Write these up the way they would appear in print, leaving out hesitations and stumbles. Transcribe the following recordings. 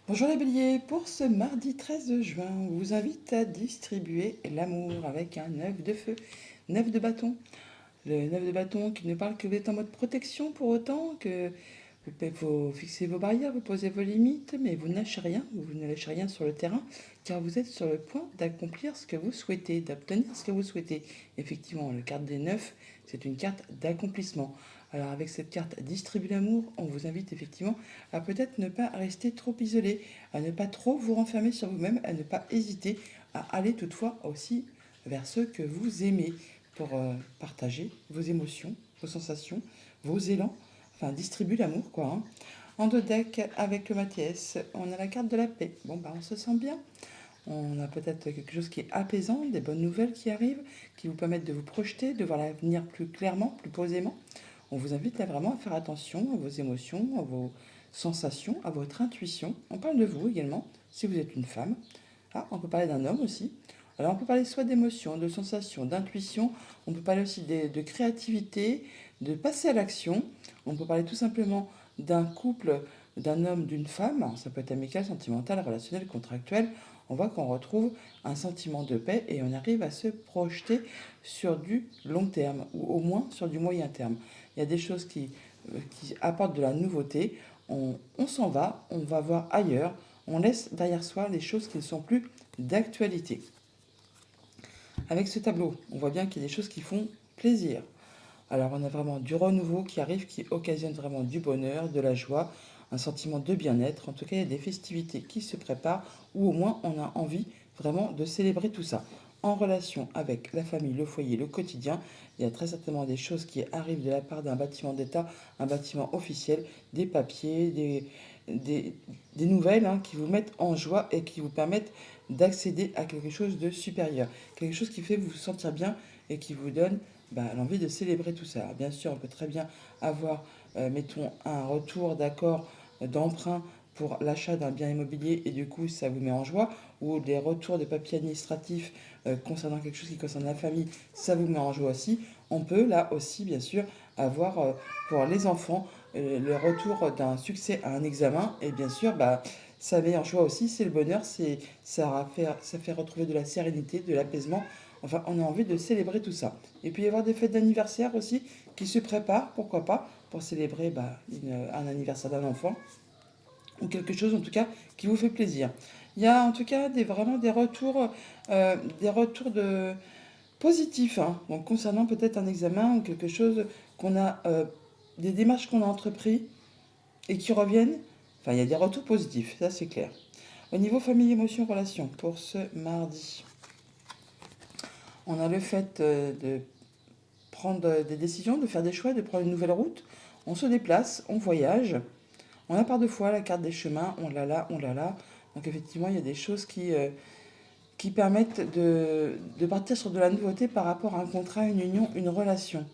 Bonjour les béliers, pour ce mardi 13 juin, on vous invite à distribuer l'amour avec un 9 de feu, 9 de bâton. Le 9 de bâton qui ne parle que vous êtes en mode protection pour autant, que vous fixez vos barrières, vous posez vos limites, mais vous ne lâchez rien, vous ne lâchez rien sur le terrain, car vous êtes sur le point d'accomplir ce que vous souhaitez, d'obtenir ce que vous souhaitez. Effectivement, la carte des 9, c'est une carte d'accomplissement. Alors avec cette carte distribue l'amour, on vous invite effectivement à peut-être ne pas rester trop isolé, à ne pas trop vous renfermer sur vous-même, à ne pas hésiter à aller toutefois aussi vers ceux que vous aimez pour partager vos émotions, vos sensations, vos élans, enfin distribue l'amour quoi. En deux decks avec le Mathias, on a la carte de la paix. Bon bah on se sent bien. On a peut-être quelque chose qui est apaisant, des bonnes nouvelles qui arrivent, qui vous permettent de vous projeter, de voir l'avenir plus clairement, plus posément. On vous invite là vraiment à faire attention à vos émotions, à vos sensations, à votre intuition. On parle de vous également, si vous êtes une femme. Ah, on peut parler d'un homme aussi. Alors on peut parler soit d'émotions, de sensations, d'intuition. On peut parler aussi de créativité, de passer à l'action. On peut parler tout simplement d'un couple, d'un homme, d'une femme. Alors, ça peut être amical, sentimental, relationnel, contractuel. On voit qu'on retrouve un sentiment de paix et on arrive à se projeter sur du long terme ou au moins sur du moyen terme. Il y a des choses qui apportent de la nouveauté. On s'en va, on va voir ailleurs, on laisse derrière soi les choses qui ne sont plus d'actualité. Avec ce tableau, on voit bien qu'il y a des choses qui font plaisir. Alors on a vraiment du renouveau qui arrive, qui occasionne vraiment du bonheur, de la joie, un sentiment de bien-être. En tout cas, il y a des festivités qui se préparent, ou au moins on a envie vraiment de célébrer tout ça. En relation avec la famille, le foyer, le quotidien, il y a très certainement des choses qui arrivent de la part d'un bâtiment d'État, un bâtiment officiel, des papiers, des nouvelles qui vous mettent en joie et qui vous permettent d'accéder à quelque chose de supérieur. Quelque chose qui fait vous sentir bien et qui vous donne l'envie de célébrer tout ça. Alors, bien sûr, on peut très bien avoir, mettons, un retour d'accord d'emprunt pour l'achat d'un bien immobilier et du coup ça vous met en joie, ou des retours de papiers administratifs concernant quelque chose qui concerne la famille, ça vous met en joie aussi. On peut là aussi bien sûr avoir pour les enfants le retour d'un succès à un examen et bien sûr ça met en joie aussi, c'est le bonheur, ça fait retrouver de la sérénité, de l'apaisement. Enfin, on a envie de célébrer tout ça. Et puis, il y avoir des fêtes d'anniversaire aussi qui se préparent, pourquoi pas, pour célébrer un anniversaire d'un enfant ou quelque chose en tout cas qui vous fait plaisir. Il y a en tout cas vraiment des retours de positifs, donc concernant peut-être un examen ou quelque chose qu'on a, des démarches qu'on a entreprises et qui reviennent. Enfin, il y a des retours positifs, ça c'est clair. Au niveau famille, émotion, relation, pour ce mardi, on a le fait de prendre des décisions, de faire des choix, de prendre une nouvelle route. On se déplace, on voyage. On a par deux fois la carte des chemins, on l'a là, on l'a là. Donc effectivement, il y a des choses qui permettent de partir sur de la nouveauté par rapport à un contrat, une union, une relation.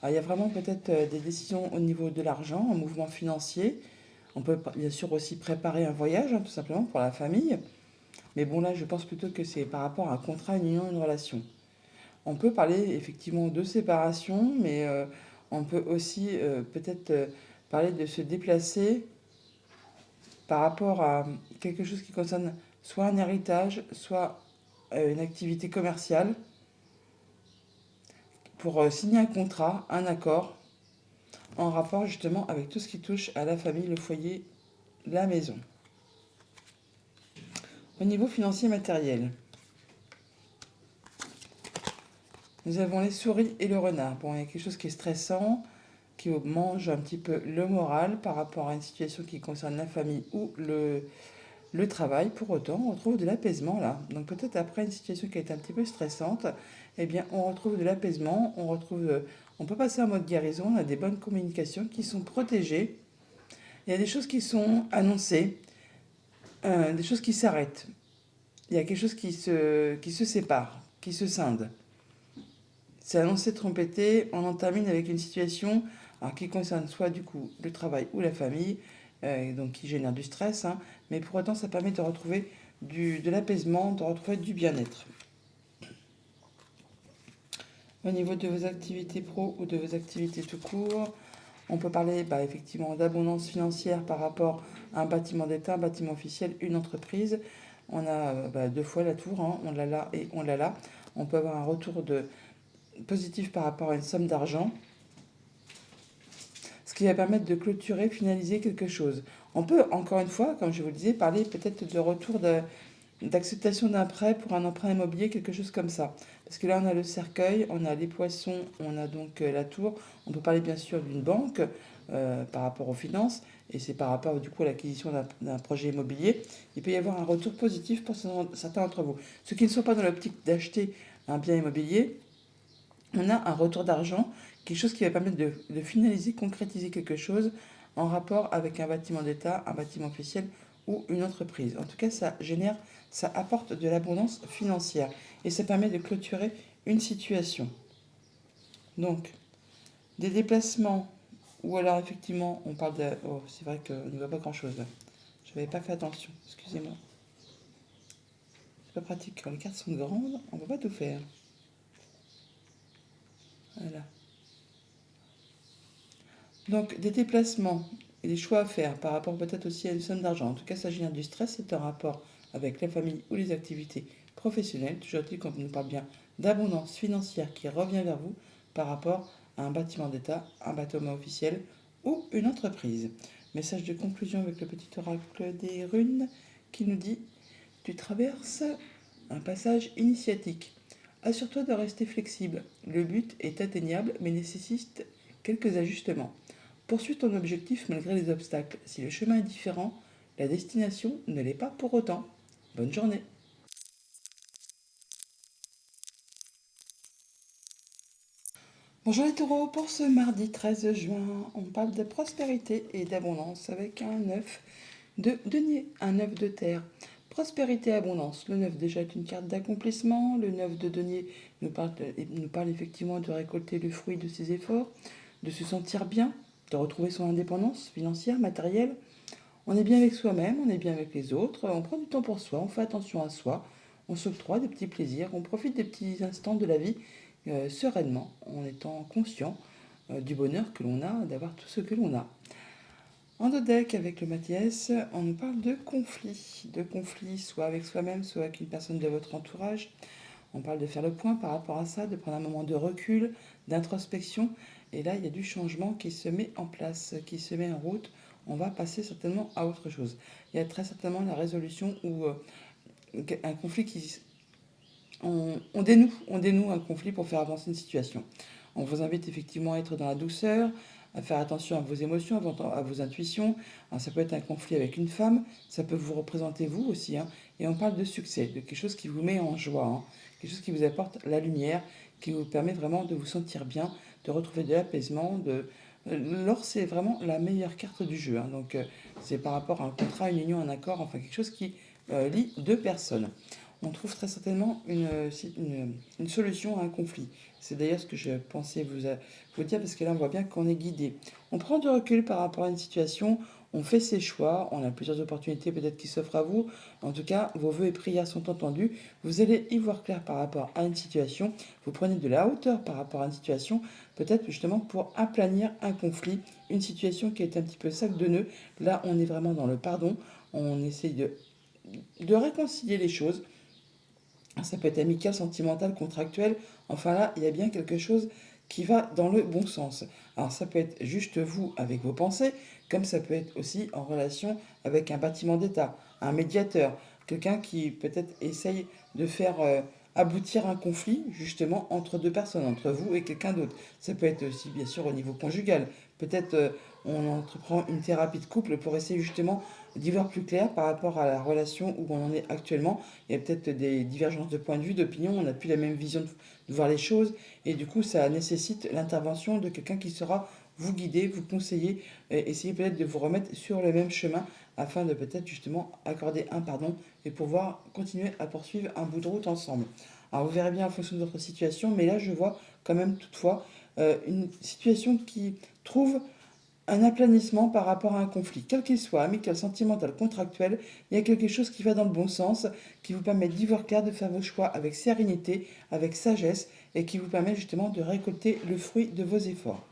Alors, il y a vraiment peut-être des décisions au niveau de l'argent, un mouvement financier. On peut bien sûr aussi préparer un voyage, tout simplement, pour la famille. Mais bon, là, je pense plutôt que c'est par rapport à un contrat, une union, une relation. On peut parler effectivement de séparation, mais on peut aussi peut-être parler de se déplacer par rapport à quelque chose qui concerne soit un héritage, soit une activité commerciale, pour signer un contrat, un accord, en rapport justement avec tout ce qui touche à la famille, le foyer, la maison. Au niveau financier matériel, nous avons les souris et le renard. Bon, il y a quelque chose qui est stressant, qui mange un petit peu le moral par rapport à une situation qui concerne la famille ou le travail. Pour autant, on retrouve de l'apaisement là. Donc peut-être après une situation qui a été un petit peu stressante, eh bien on retrouve de l'apaisement, on peut passer en mode guérison, on a des bonnes communications qui sont protégées. Il y a des choses qui sont annoncées, des choses qui s'arrêtent. Il y a quelque chose qui se sépare, qui se scinde. C'est annoncé, trompetté, on en termine avec une situation qui concerne soit du coup le travail ou la famille, donc qui génère du stress, mais pour autant ça permet de retrouver de l'apaisement, de retrouver du bien-être. Au niveau de vos activités pro ou de vos activités tout court, On peut parler effectivement d'abondance financière par rapport à un bâtiment d'État, un bâtiment officiel, une entreprise. On a deux fois la tour, hein, on l'a là et on l'a là. On peut avoir un retour positif par rapport à une somme d'argent, ce qui va permettre de clôturer, finaliser quelque chose. On peut, encore une fois, comme je vous le disais, parler peut-être de retour d'acceptation d'un prêt pour un emprunt immobilier, quelque chose comme ça. Parce que là, on a le cercueil, on a les poissons, on a donc la tour. On peut parler bien sûr d'une banque par rapport aux finances, et c'est par rapport du coup à l'acquisition d'un projet immobilier. Il peut y avoir un retour positif pour certains d'entre vous. Ceux qui ne sont pas dans l'optique d'acheter un bien immobilier, on a un retour d'argent, quelque chose qui va permettre de finaliser, concrétiser quelque chose en rapport avec un bâtiment d'État, un bâtiment officiel ou une entreprise. En tout cas, ça apporte de l'abondance financière et ça permet de clôturer une situation. Donc, des déplacements, ou alors effectivement, on parle de... Oh, c'est vrai qu'on ne voit pas grand-chose là. Je n'avais pas fait attention, excusez-moi. C'est pas pratique, quand les cartes sont grandes, on ne peut pas tout faire. Voilà. Donc, des déplacements et des choix à faire par rapport peut-être aussi à une somme d'argent. En tout cas, ça génère du stress, c'est un rapport avec la famille ou les activités professionnelles. Toujours dit qu'on nous parle bien d'abondance financière qui revient vers vous par rapport à un bâtiment d'État, un bâtiment officiel ou une entreprise. Message de conclusion avec le petit oracle des runes qui nous dit: tu traverses un passage initiatique. Assure-toi de rester flexible. Le but est atteignable mais nécessite quelques ajustements. Poursuis ton objectif malgré les obstacles. Si le chemin est différent, la destination ne l'est pas pour autant. Bonne journée. Bonjour les taureaux, pour ce mardi 13 juin, on parle de prospérité et d'abondance avec un œuf de denier, un œuf de terre. Prospérité et abondance. Le 9 déjà est une carte d'accomplissement. Le 9 de denier nous parle effectivement de récolter le fruit de ses efforts, de se sentir bien, de retrouver son indépendance financière, matérielle. On est bien avec soi-même, on est bien avec les autres, on prend du temps pour soi, on fait attention à soi, on s'octroie des petits plaisirs, on profite des petits instants de la vie sereinement, en étant conscient du bonheur que l'on a d'avoir tout ce que l'on a. En deck avec le Mathias, on nous parle de conflits, soit avec soi-même, soit avec une personne de votre entourage. On parle de faire le point par rapport à ça, de prendre un moment de recul, d'introspection. Et là, il y a du changement qui se met en place, qui se met en route. On va passer certainement à autre chose. Il y a très certainement la résolution ou un conflit qui... On dénoue un conflit pour faire avancer une situation. On vous invite effectivement à être dans la douceur, à faire attention à vos émotions, à vos intuitions. Alors, ça peut être un conflit avec une femme, ça peut vous représenter vous aussi. Hein. Et on parle de succès, de quelque chose qui vous met en joie, hein. Quelque chose qui vous apporte la lumière, qui vous permet vraiment de vous sentir bien, de retrouver de l'apaisement. L'or, c'est vraiment la meilleure carte du jeu. Hein. Donc, c'est par rapport à un contrat, une union, un accord, enfin quelque chose qui lie deux personnes. On trouve très certainement une solution à un conflit. C'est d'ailleurs ce que je pensais vous dire, parce que là, on voit bien qu'on est guidé. On prend du recul par rapport à une situation, on fait ses choix, on a plusieurs opportunités peut-être qui s'offrent à vous. En tout cas, vos vœux et prières sont entendus. Vous allez y voir clair par rapport à une situation. Vous prenez de la hauteur par rapport à une situation, peut-être justement pour aplanir un conflit, une situation qui est un petit peu sac de nœuds. Là, on est vraiment dans le pardon. On essaye de réconcilier les choses. Ça peut être amical, sentimental, contractuel. Enfin là, il y a bien quelque chose qui va dans le bon sens. Alors ça peut être juste vous avec vos pensées, comme ça peut être aussi en relation avec un bâtiment d'État, un médiateur, quelqu'un qui peut-être essaye de faire aboutir un conflit justement entre deux personnes, entre vous et quelqu'un d'autre. Ça peut être aussi bien sûr au niveau conjugal. Peut-être on entreprend une thérapie de couple pour essayer justement d'y voir plus clair par rapport à la relation où on en est actuellement. Il y a peut-être des divergences de point de vue, d'opinion, on n'a plus la même vision de voir les choses, et du coup ça nécessite l'intervention de quelqu'un qui saura vous guider, vous conseiller, et essayer peut-être de vous remettre sur le même chemin afin de peut-être justement accorder un pardon et pouvoir continuer à poursuivre un bout de route ensemble. Alors vous verrez bien en fonction de votre situation, mais là je vois quand même toutefois une situation qui trouve un aplanissement par rapport à un conflit, quel qu'il soit, amical, sentimental, contractuel. Il y a quelque chose qui va dans le bon sens, qui vous permet d'y voir clair, de faire vos choix avec sérénité, avec sagesse, et qui vous permet justement de récolter le fruit de vos efforts.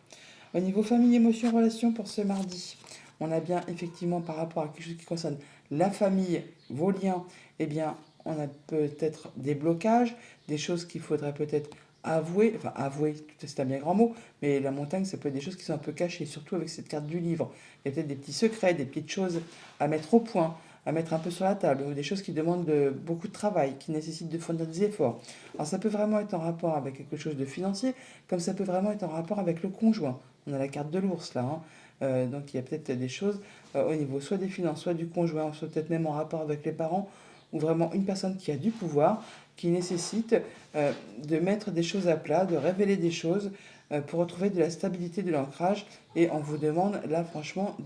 Au niveau famille, émotion, relation pour ce mardi, on a bien effectivement par rapport à quelque chose qui concerne la famille, vos liens, eh bien, on a peut-être des blocages, des choses qu'il faudrait peut-être avouer, enfin avouer, c'est un bien grand mot, mais la montagne, ça peut être des choses qui sont un peu cachées, surtout avec cette carte du livre. Il y a peut-être des petits secrets, des petites choses à mettre au point, à mettre un peu sur la table, ou des choses qui demandent beaucoup de travail, qui nécessitent de fournir des efforts. Alors ça peut vraiment être en rapport avec quelque chose de financier, comme ça peut vraiment être en rapport avec le conjoint. On a la carte de l'ours là, hein. Donc il y a peut-être des choses au niveau soit des finances, soit du conjoint, soit peut-être même en rapport avec les parents, ou vraiment une personne qui a du pouvoir, qui nécessite de mettre des choses à plat, de révéler des choses pour retrouver de la stabilité, de l'ancrage. Et on vous demande là franchement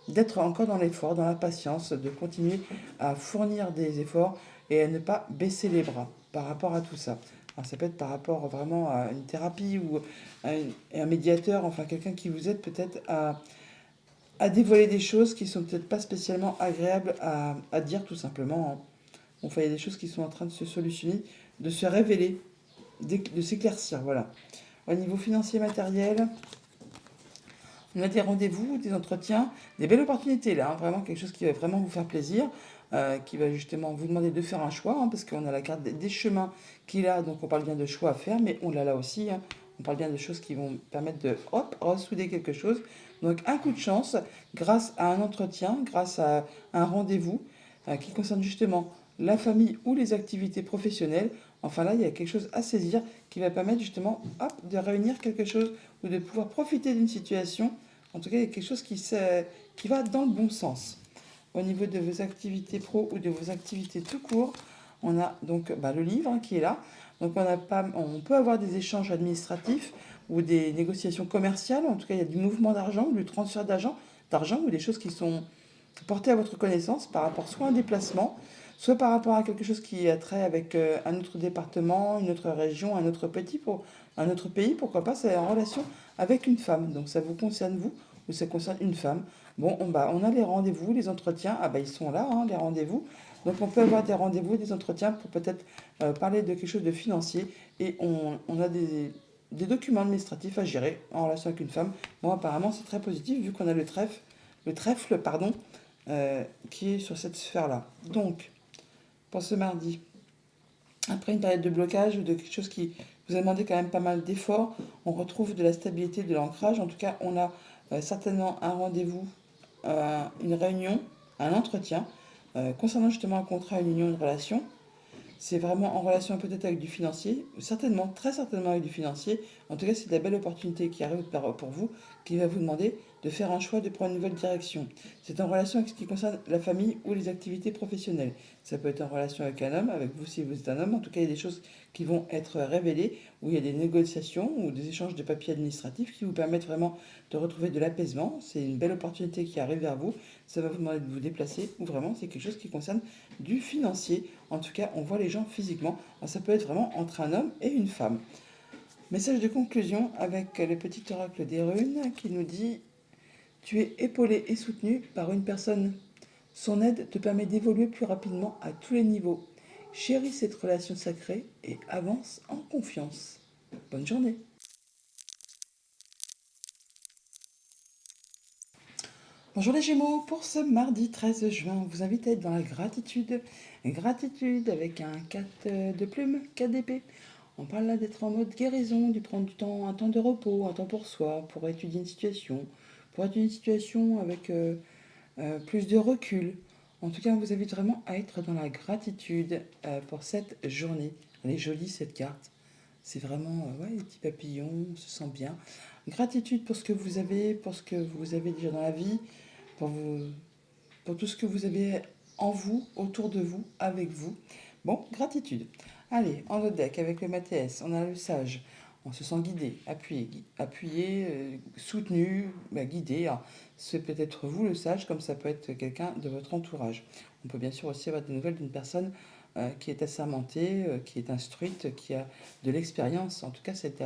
d'être encore dans l'effort, dans la patience, de continuer à fournir des efforts et à ne pas baisser les bras par rapport à tout ça. Alors ça peut être par rapport vraiment à une thérapie ou à un médiateur, enfin quelqu'un qui vous aide peut-être à dévoiler des choses qui sont peut-être pas spécialement agréables à dire tout simplement, hein. Enfin, il y a des choses qui sont en train de se solutionner, de se révéler, de s'éclaircir, voilà. Au niveau financier matériel, on a des rendez-vous, des entretiens, des belles opportunités là, hein, vraiment quelque chose qui va vraiment vous faire plaisir, qui va justement vous demander de faire un choix, hein, parce qu'on a la carte des chemins qu'il a, donc on parle bien de choix à faire, mais on l'a là aussi, hein. On parle bien de choses qui vont permettre de hop, ressouder quelque chose. Donc un coup de chance grâce à un entretien, grâce à un rendez-vous qui concerne justement la famille ou les activités professionnelles. Enfin là, il y a quelque chose à saisir qui va permettre justement hop, de réunir quelque chose ou de pouvoir profiter d'une situation. En tout cas, il y a quelque chose qui va dans le bon sens. Au niveau de vos activités pro ou de vos activités tout court, on a donc le livre hein, qui est là. Donc on peut avoir des échanges administratifs ou des négociations commerciales. En tout cas, il y a du mouvement d'argent, du transfert d'argent ou des choses qui sont portées à votre connaissance par rapport soit à un déplacement, soit par rapport à quelque chose qui a trait avec un autre département, une autre région, un autre pays, pourquoi pas, c'est en relation avec une femme. Donc ça vous concerne vous ou ça concerne une femme. Bon, on a les rendez-vous, les entretiens. Ah bah ils sont là, hein, les rendez-vous. Donc on peut avoir des rendez-vous, des entretiens pour peut-être parler de quelque chose de financier. Et on a des documents administratifs à gérer en relation avec une femme. Bon, apparemment c'est très positif vu qu'on a le trèfle, pardon, qui est sur cette sphère-là. Donc, pour ce mardi, après une période de blocage ou de quelque chose qui vous a demandé quand même pas mal d'efforts, on retrouve de la stabilité, de l'ancrage. En tout cas, on a certainement un rendez-vous, une réunion, un entretien concernant justement un contrat, une union, une relation. C'est vraiment en relation peut-être avec du financier, certainement, très certainement avec du financier. En tout cas, c'est de la belle opportunité qui arrive pour vous, qui va vous demander de faire un choix, de prendre une nouvelle direction. C'est en relation avec ce qui concerne la famille ou les activités professionnelles. Ça peut être en relation avec un homme, avec vous si vous êtes un homme. En tout cas, il y a des choses qui vont être révélées, où il y a des négociations ou des échanges de papiers administratifs qui vous permettent vraiment de retrouver de l'apaisement. C'est une belle opportunité qui arrive vers vous. Ça va vous demander de vous déplacer ou vraiment c'est quelque chose qui concerne du financier. En tout cas, on voit les gens physiquement. Alors, ça peut être vraiment entre un homme et une femme. Message de conclusion avec le petit oracle des runes qui nous dit: tu es épaulé et soutenu par une personne. Son aide te permet d'évoluer plus rapidement à tous les niveaux. Chéris cette relation sacrée et avance en confiance. Bonne journée. Bonjour les Gémeaux, pour ce mardi 13 juin, on vous invite à être dans la gratitude. Gratitude avec un 4 de plume, 4 d'épée. On parle là d'être en mode guérison, de prendre du temps, un temps de repos, un temps pour soi, pour étudier une situation, avec plus de recul. En tout cas, on vous invite vraiment à être dans la gratitude pour cette journée. Elle est jolie cette carte. C'est vraiment ouais, les petits papillons, on se sent bien. Gratitude pour ce que vous avez, pour ce que vous avez déjà dans la vie, pour, vous, pour tout ce que vous avez en vous, autour de vous, avec vous. Bon, gratitude. Allez, en autre deck, avec le Mathias, on a le sage. On se sent guidé, appuyé, soutenu, guidé. Alors, c'est peut-être vous le sage, comme ça peut être quelqu'un de votre entourage. On peut bien sûr aussi avoir des nouvelles d'une personne qui est assermentée, qui est instruite, qui a de l'expérience. En tout cas, c'est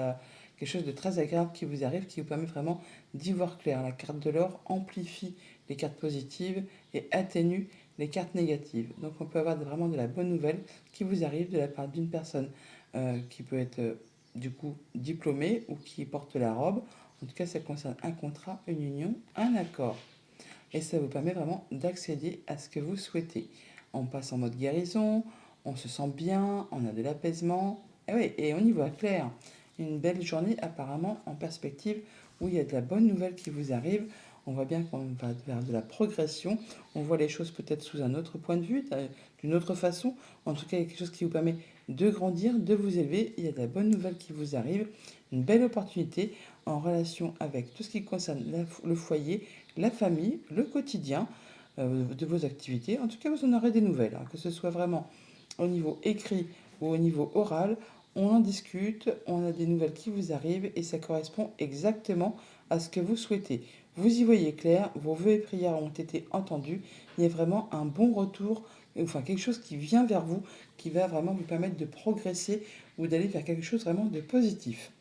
quelque chose de très agréable qui vous arrive, qui vous permet vraiment d'y voir clair. La carte de l'or amplifie les cartes positives et atténue les cartes négatives. Donc on peut avoir vraiment de la bonne nouvelle qui vous arrive de la part d'une personne qui peut être du coup diplômée ou qui porte la robe. En tout cas, ça concerne un contrat, une union, un accord. Et ça vous permet vraiment d'accéder à ce que vous souhaitez. On passe en mode guérison, on se sent bien, on a de l'apaisement. Et oui, et on y voit clair. Une belle journée apparemment en perspective où il y a de la bonne nouvelle qui vous arrive. On voit bien qu'on va vers de la progression. On voit les choses peut-être sous un autre point de vue, d'une autre façon. En tout cas, il y a quelque chose qui vous permet de grandir, de vous élever. Il y a de la bonne nouvelle qui vous arrive. Une belle opportunité en relation avec tout ce qui concerne le foyer, la famille, le quotidien de vos activités. En tout cas, vous en aurez des nouvelles, hein, que ce soit vraiment au niveau écrit ou au niveau oral. On en discute, on a des nouvelles qui vous arrivent et ça correspond exactement à ce que vous souhaitez. Vous y voyez clair, vos vœux et prières ont été entendus. Il y a vraiment un bon retour, enfin quelque chose qui vient vers vous, qui va vraiment vous permettre de progresser ou d'aller vers quelque chose vraiment de positif.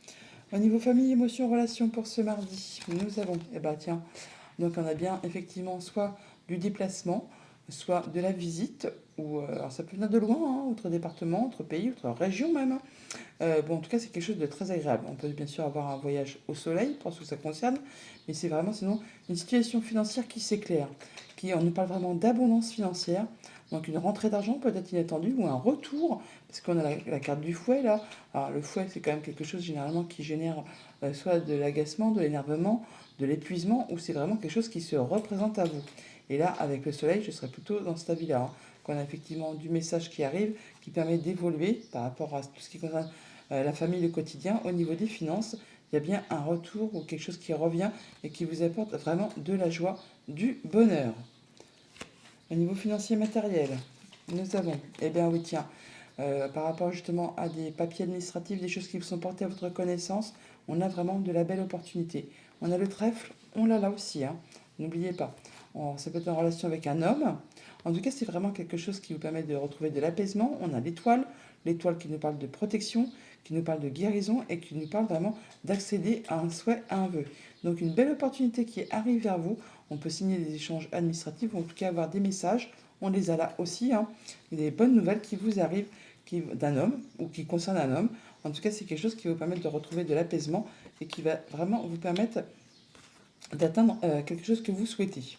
Au niveau famille, émotions, relations pour ce mardi, nous avons, eh ben tiens, donc on a bien effectivement soit du déplacement, soit de la visite, ou alors ça peut venir de loin, hein, autre département, autre pays, autre région même, hein. Bon, en tout cas, c'est quelque chose de très agréable. On peut bien sûr avoir un voyage au soleil pour ce que ça concerne, mais c'est vraiment sinon une situation financière qui s'éclaire. On nous parle vraiment d'abondance financière, donc une rentrée d'argent peut-être inattendue ou un retour, parce qu'on a la carte du fouet là. Alors le fouet, c'est quand même quelque chose généralement qui génère soit de l'agacement, de l'énervement, de l'épuisement, ou c'est vraiment quelque chose qui se représente à vous. Et là, avec le soleil, je serais plutôt dans cet avis-là, hein, qu'on a effectivement du message qui arrive, qui permet d'évoluer par rapport à tout ce qui concerne la famille, le quotidien. Au niveau des finances, il y a bien un retour ou quelque chose qui revient et qui vous apporte vraiment de la joie, du bonheur. Au niveau financier matériel, nous avons, eh bien oui tiens, par rapport justement à des papiers administratifs, des choses qui vous sont portées à votre connaissance, on a vraiment de la belle opportunité. On a le trèfle, on l'a là aussi, hein, n'oubliez pas. Ça peut être en relation avec un homme. En tout cas, c'est vraiment quelque chose qui vous permet de retrouver de l'apaisement. On a l'étoile, l'étoile qui nous parle de protection, qui nous parle de guérison et qui nous parle vraiment d'accéder à un souhait, à un vœu. Donc une belle opportunité qui arrive vers vous. On peut signer des échanges administratifs ou en tout cas avoir des messages. On les a là aussi, hein. Il y a des bonnes nouvelles qui vous arrivent d'un homme ou qui concernent un homme. En tout cas, c'est quelque chose qui va vous permettre de retrouver de l'apaisement et qui va vraiment vous permettre d'atteindre quelque chose que vous souhaitez.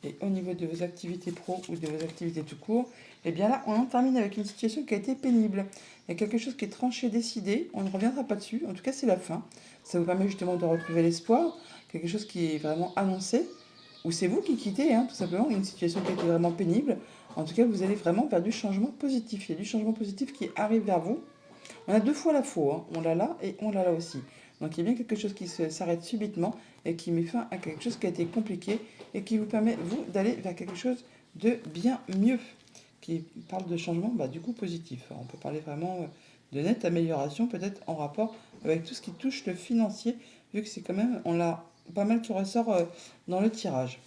Et au niveau de vos activités pro ou de vos activités tout court, eh bien là, on en termine avec une situation qui a été pénible. Il y a quelque chose qui est tranché, décidé, on ne reviendra pas dessus. En tout cas, c'est la fin. Ça vous permet justement de retrouver l'espoir, quelque chose qui est vraiment annoncé, ou c'est vous qui quittez, hein, tout simplement, une situation qui a été vraiment pénible. En tout cas, vous allez vraiment vers du changement positif. Il y a du changement positif qui arrive vers vous. On a deux fois la faux, hein. On l'a là et on l'a là aussi. Donc il y a bien quelque chose qui s'arrête subitement et qui met fin à quelque chose qui a été compliqué et qui vous permet, vous, d'aller vers quelque chose de bien mieux, qui parle de changement, bah, du coup positif. On peut parler vraiment de nette amélioration, peut-être en rapport avec tout ce qui touche le financier, vu que c'est quand même, on l'a pas mal qui ressort dans le tirage.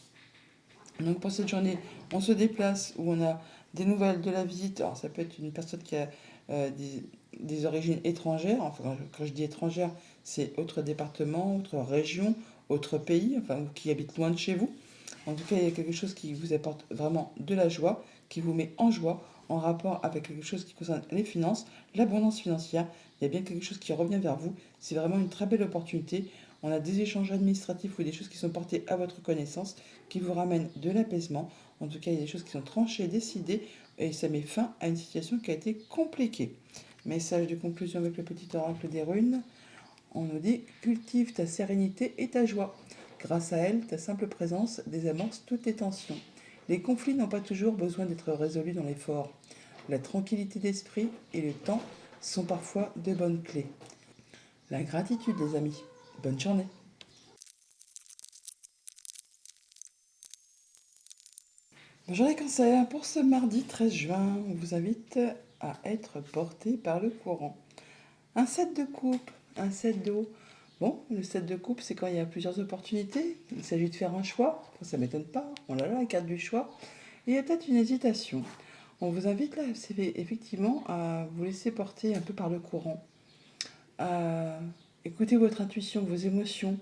Donc pour cette journée, on se déplace où on a des nouvelles de la visite. Alors ça peut être une personne qui a des origines étrangères. Enfin, quand je dis étrangère, c'est autre département, autre région, autre pays, enfin, ou qui habite loin de chez vous. En tout cas, il y a quelque chose qui vous apporte vraiment de la joie, qui vous met en joie en rapport avec quelque chose qui concerne les finances, l'abondance financière. Il y a bien quelque chose qui revient vers vous. C'est vraiment une très belle opportunité. On a des échanges administratifs ou des choses qui sont portées à votre connaissance qui vous ramènent de l'apaisement. En tout cas, il y a des choses qui sont tranchées, décidées et ça met fin à une situation qui a été compliquée. Message de conclusion avec le petit oracle des runes. On nous dit cultive ta sérénité et ta joie. Grâce à elle, ta simple présence désamorce toutes tes tensions. Les conflits n'ont pas toujours besoin d'être résolus dans l'effort. La tranquillité d'esprit et le temps sont parfois de bonnes clés. La gratitude, les amis. Bonne journée. Bonjour les cancers, pour ce mardi 13 juin, on vous invite à être porté par le courant. Un 7 de coupe, un 7 d'eau. Bon, le 7 de coupe, c'est quand il y a plusieurs opportunités. Il s'agit de faire un choix. Enfin, ça ne m'étonne pas. On a là la carte du choix. Et il y a peut-être une hésitation. On vous invite là, c'est effectivement, à vous laisser porter un peu par le courant. À écouter votre intuition, vos émotions,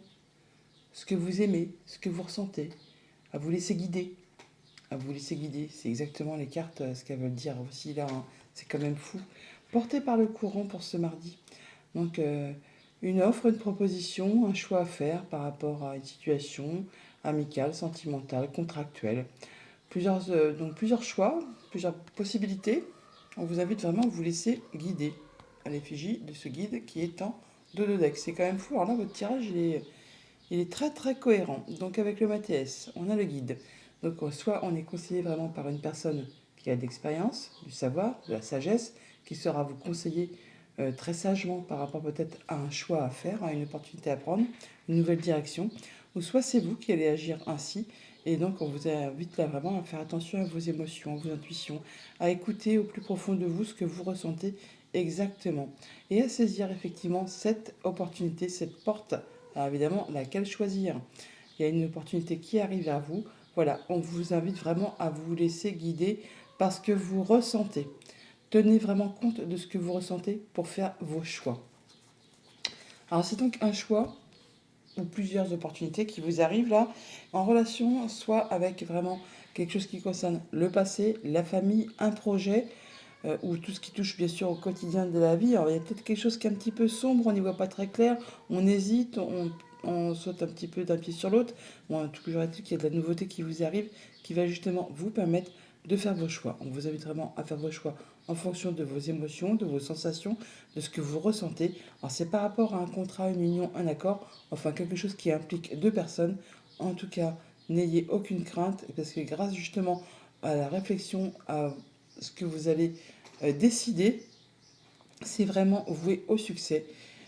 ce que vous aimez, ce que vous ressentez. À vous laisser guider. À vous laisser guider. C'est exactement les cartes, ce qu'elles veulent dire aussi là, hein. C'est quand même fou. Porté par le courant pour ce mardi. Donc, une offre, une proposition, un choix à faire par rapport à une situation amicale, sentimentale, contractuelle. Donc plusieurs choix, plusieurs possibilités. On vous invite vraiment à vous laisser guider à l'effigie de ce guide qui est en dododex. C'est quand même fou. Alors là, votre tirage, il est très très cohérent. Donc avec le MATS, on a le guide. Donc soit on est conseillé vraiment par une personne qui a de l'expérience, du savoir, de la sagesse, qui saura vous conseiller très sagement par rapport peut-être à un choix à faire, à une opportunité à prendre, une nouvelle direction, ou soit c'est vous qui allez agir ainsi. Et donc on vous invite là vraiment à faire attention à vos émotions, à vos intuitions, à écouter au plus profond de vous ce que vous ressentez exactement, et à saisir effectivement cette opportunité, cette porte. Alors évidemment, laquelle choisir? Il y a une opportunité qui arrive à vous. Voilà, on vous invite vraiment à vous laisser guider parce que vous ressentez. Tenez vraiment compte de ce que vous ressentez pour faire vos choix. Alors c'est donc un choix ou plusieurs opportunités qui vous arrivent là en relation soit avec vraiment quelque chose qui concerne le passé, la famille, un projet ou tout ce qui touche bien sûr au quotidien de la vie. Alors il y a peut-être quelque chose qui est un petit peu sombre, on n'y voit pas très clair, on hésite, on saute un petit peu d'un pied sur l'autre. Bon, toujours est-il qu'il y a de la nouveauté qui vous arrive, qui va justement vous permettre de faire vos choix. On vous invite vraiment à faire vos choix en fonction de vos émotions, de vos sensations, de ce que vous ressentez. Alors c'est par rapport à un contrat, une union, un accord, enfin quelque chose qui implique deux personnes. En tout cas, n'ayez aucune crainte, parce que grâce justement à la réflexion, à ce que vous allez décider, c'est vraiment voué au succès.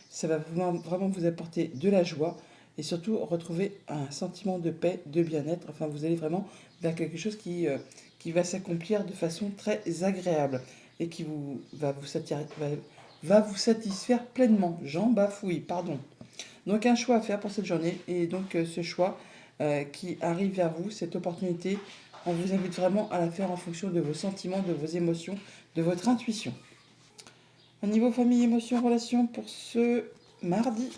Ça va vraiment vous apporter de la joie et surtout retrouver un sentiment de paix, de bien-être. Enfin, vous allez vraiment vers quelque chose qui va s'accomplir de façon très agréable et qui va vous satisfaire pleinement. Jean bafouille, pardon. Donc un choix à faire pour cette journée et donc ce choix qui arrive vers vous, cette opportunité, on vous invite vraiment à la faire en fonction de vos sentiments, de vos émotions, de votre intuition. Au niveau famille, émotion, relation, pour ce mardi,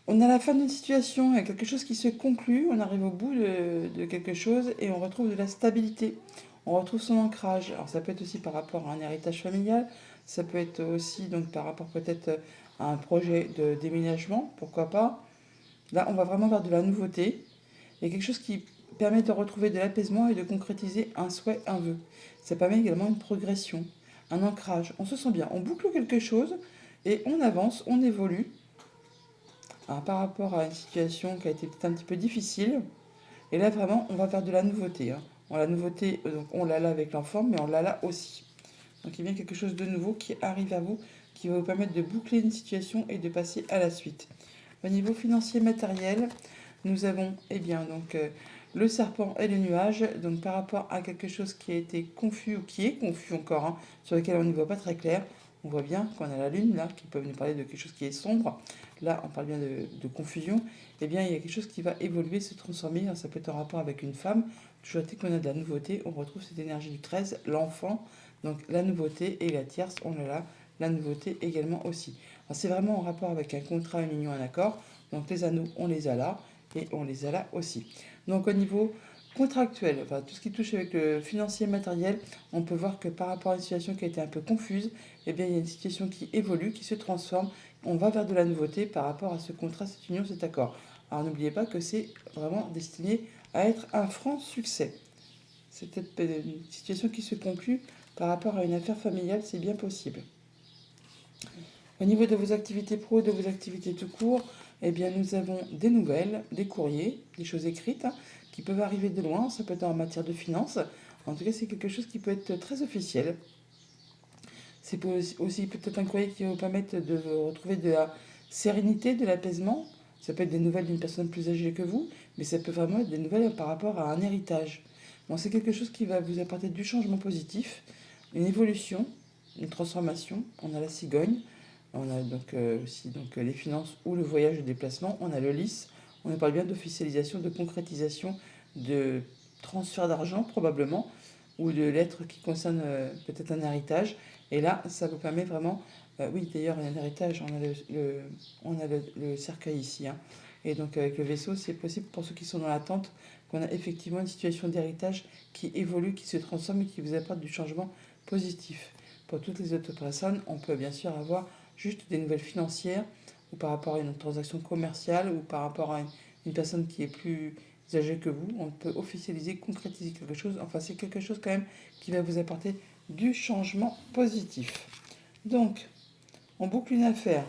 on a la fin d'une situation, il y a quelque chose qui se conclut, on arrive au bout de quelque chose et on retrouve de la stabilité. On retrouve son ancrage. Alors ça peut être aussi par rapport à un héritage familial, ça peut être aussi donc par rapport peut-être à un projet de déménagement, pourquoi pas. Là, on va vraiment vers de la nouveauté. Il y a quelque chose qui permet de retrouver de l'apaisement et de concrétiser un souhait, un vœu. Ça permet également une progression, un ancrage. On se sent bien, on boucle quelque chose et on avance, on évolue. Alors, par rapport à une situation qui a été peut-être un petit peu difficile, et là vraiment, on va vers de la nouveauté. La nouveauté, donc, on l'a là avec l'enfant, mais on l'a là aussi. Donc il y a bien quelque chose de nouveau qui arrive à vous, qui va vous permettre de boucler une situation et de passer à la suite. Au niveau financier matériel, nous avons le serpent et le nuage. Donc par rapport à quelque chose qui a été confus ou qui est confus encore, sur lequel on ne voit pas très clair, on voit bien qu'on a la lune là qui peut nous parler de quelque chose qui est sombre. Là on parle bien de confusion. Eh bien il y a quelque chose qui va évoluer, se transformer. Alors, ça peut être en rapport avec une femme. Toujours est-il qu'on a de la nouveauté. On retrouve cette énergie du 13, l'enfant. Donc la nouveauté et la tierce, on a là la nouveauté également aussi. Alors c'est vraiment en rapport avec un contrat, une union, un accord. Donc les anneaux, on les a là et on les a là aussi. Donc au niveau contractuel, enfin tout ce qui touche avec le financier matériel, on peut voir que par rapport à une situation qui a été un peu confuse, eh bien il y a une situation qui évolue, qui se transforme. On va vers de la nouveauté par rapport à ce contrat, cette union, cet accord. Alors n'oubliez pas que c'est vraiment destiné à être un franc succès. C'est peut-être une situation qui se conclut par rapport à une affaire familiale, c'est bien possible. Au niveau de vos activités pro, de vos activités tout court, eh bien, nous avons des nouvelles, des courriers, des choses écrites qui peuvent arriver de loin. Ça peut être en matière de finances. En tout cas, c'est quelque chose qui peut être très officiel. C'est aussi peut-être un courrier qui va vous permettre de retrouver de la sérénité, de l'apaisement. Ça peut être des nouvelles d'une personne plus âgée que vous, mais ça peut vraiment être des nouvelles par rapport à un héritage. Bon, c'est quelque chose qui va vous apporter du changement positif, une évolution, une transformation. On a la cigogne. On a donc aussi les finances ou le voyage de déplacement. On a le LIS. On parle bien d'officialisation, de concrétisation, de transfert d'argent probablement, ou de lettres qui concernent peut-être un héritage. Et là, ça vous permet vraiment... oui, d'ailleurs, un héritage, on a le cercueil ici. Et donc avec le vaisseau, c'est possible pour ceux qui sont dans l'attente qu'on a effectivement une situation d'héritage qui évolue, qui se transforme et qui vous apporte du changement positif. Pour toutes les autres personnes, on peut bien sûr avoir juste des nouvelles financières, ou par rapport à une transaction commerciale, ou par rapport à une personne qui est plus âgée que vous, on peut officialiser, concrétiser quelque chose. Enfin, c'est quelque chose quand même qui va vous apporter du changement positif. Donc, on boucle une affaire,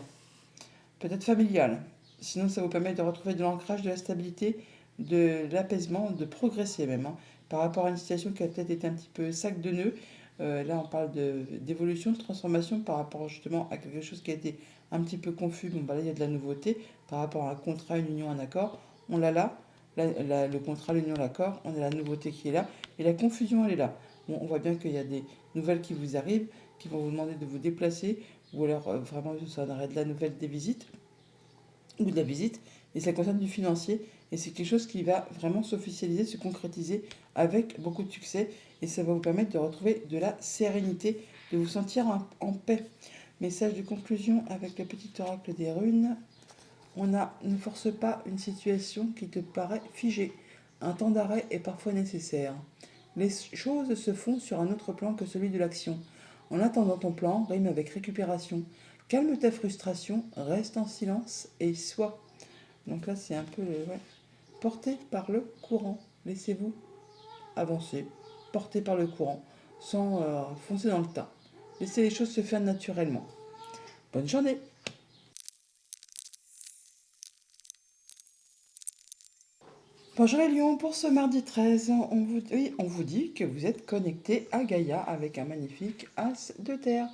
peut-être familiale. Sinon, ça vous permet de retrouver de l'ancrage, de la stabilité, de l'apaisement, de progresser même, hein, par rapport à une situation qui a peut-être été un petit peu sac de nœuds. Là, on parle d'évolution, de transformation par rapport justement à quelque chose qui a été un petit peu confus. Bon, bah là, il y a de la nouveauté par rapport à un contrat, une union, un accord. On l'a là. Le contrat, l'union, l'accord, on a la nouveauté qui est là. Et la confusion, elle est là. Bon, on voit bien qu'il y a des nouvelles qui vous arrivent, qui vont vous demander de vous déplacer, ou alors vraiment, ça donnerait de la nouvelle des visites ou de la visite, et ça concerne du financier, et c'est quelque chose qui va vraiment s'officialiser, se concrétiser avec beaucoup de succès, et ça va vous permettre de retrouver de la sérénité, de vous sentir en paix. Message de conclusion avec le petit oracle des runes. Ne force pas une situation qui te paraît figée. Un temps d'arrêt est parfois nécessaire. Les choses se font sur un autre plan que celui de l'action. En attendant, ton plan rime avec récupération. Calme ta frustration, reste en silence et sois. Donc là, c'est un peu ouais, porté par le courant. Laissez-vous avancer, porté par le courant, sans foncer dans le tas. Laissez les choses se faire naturellement. Bonne journée! Bonjour les lions, pour ce mardi 13, on vous dit que vous êtes connecté à Gaïa avec un magnifique as de terre.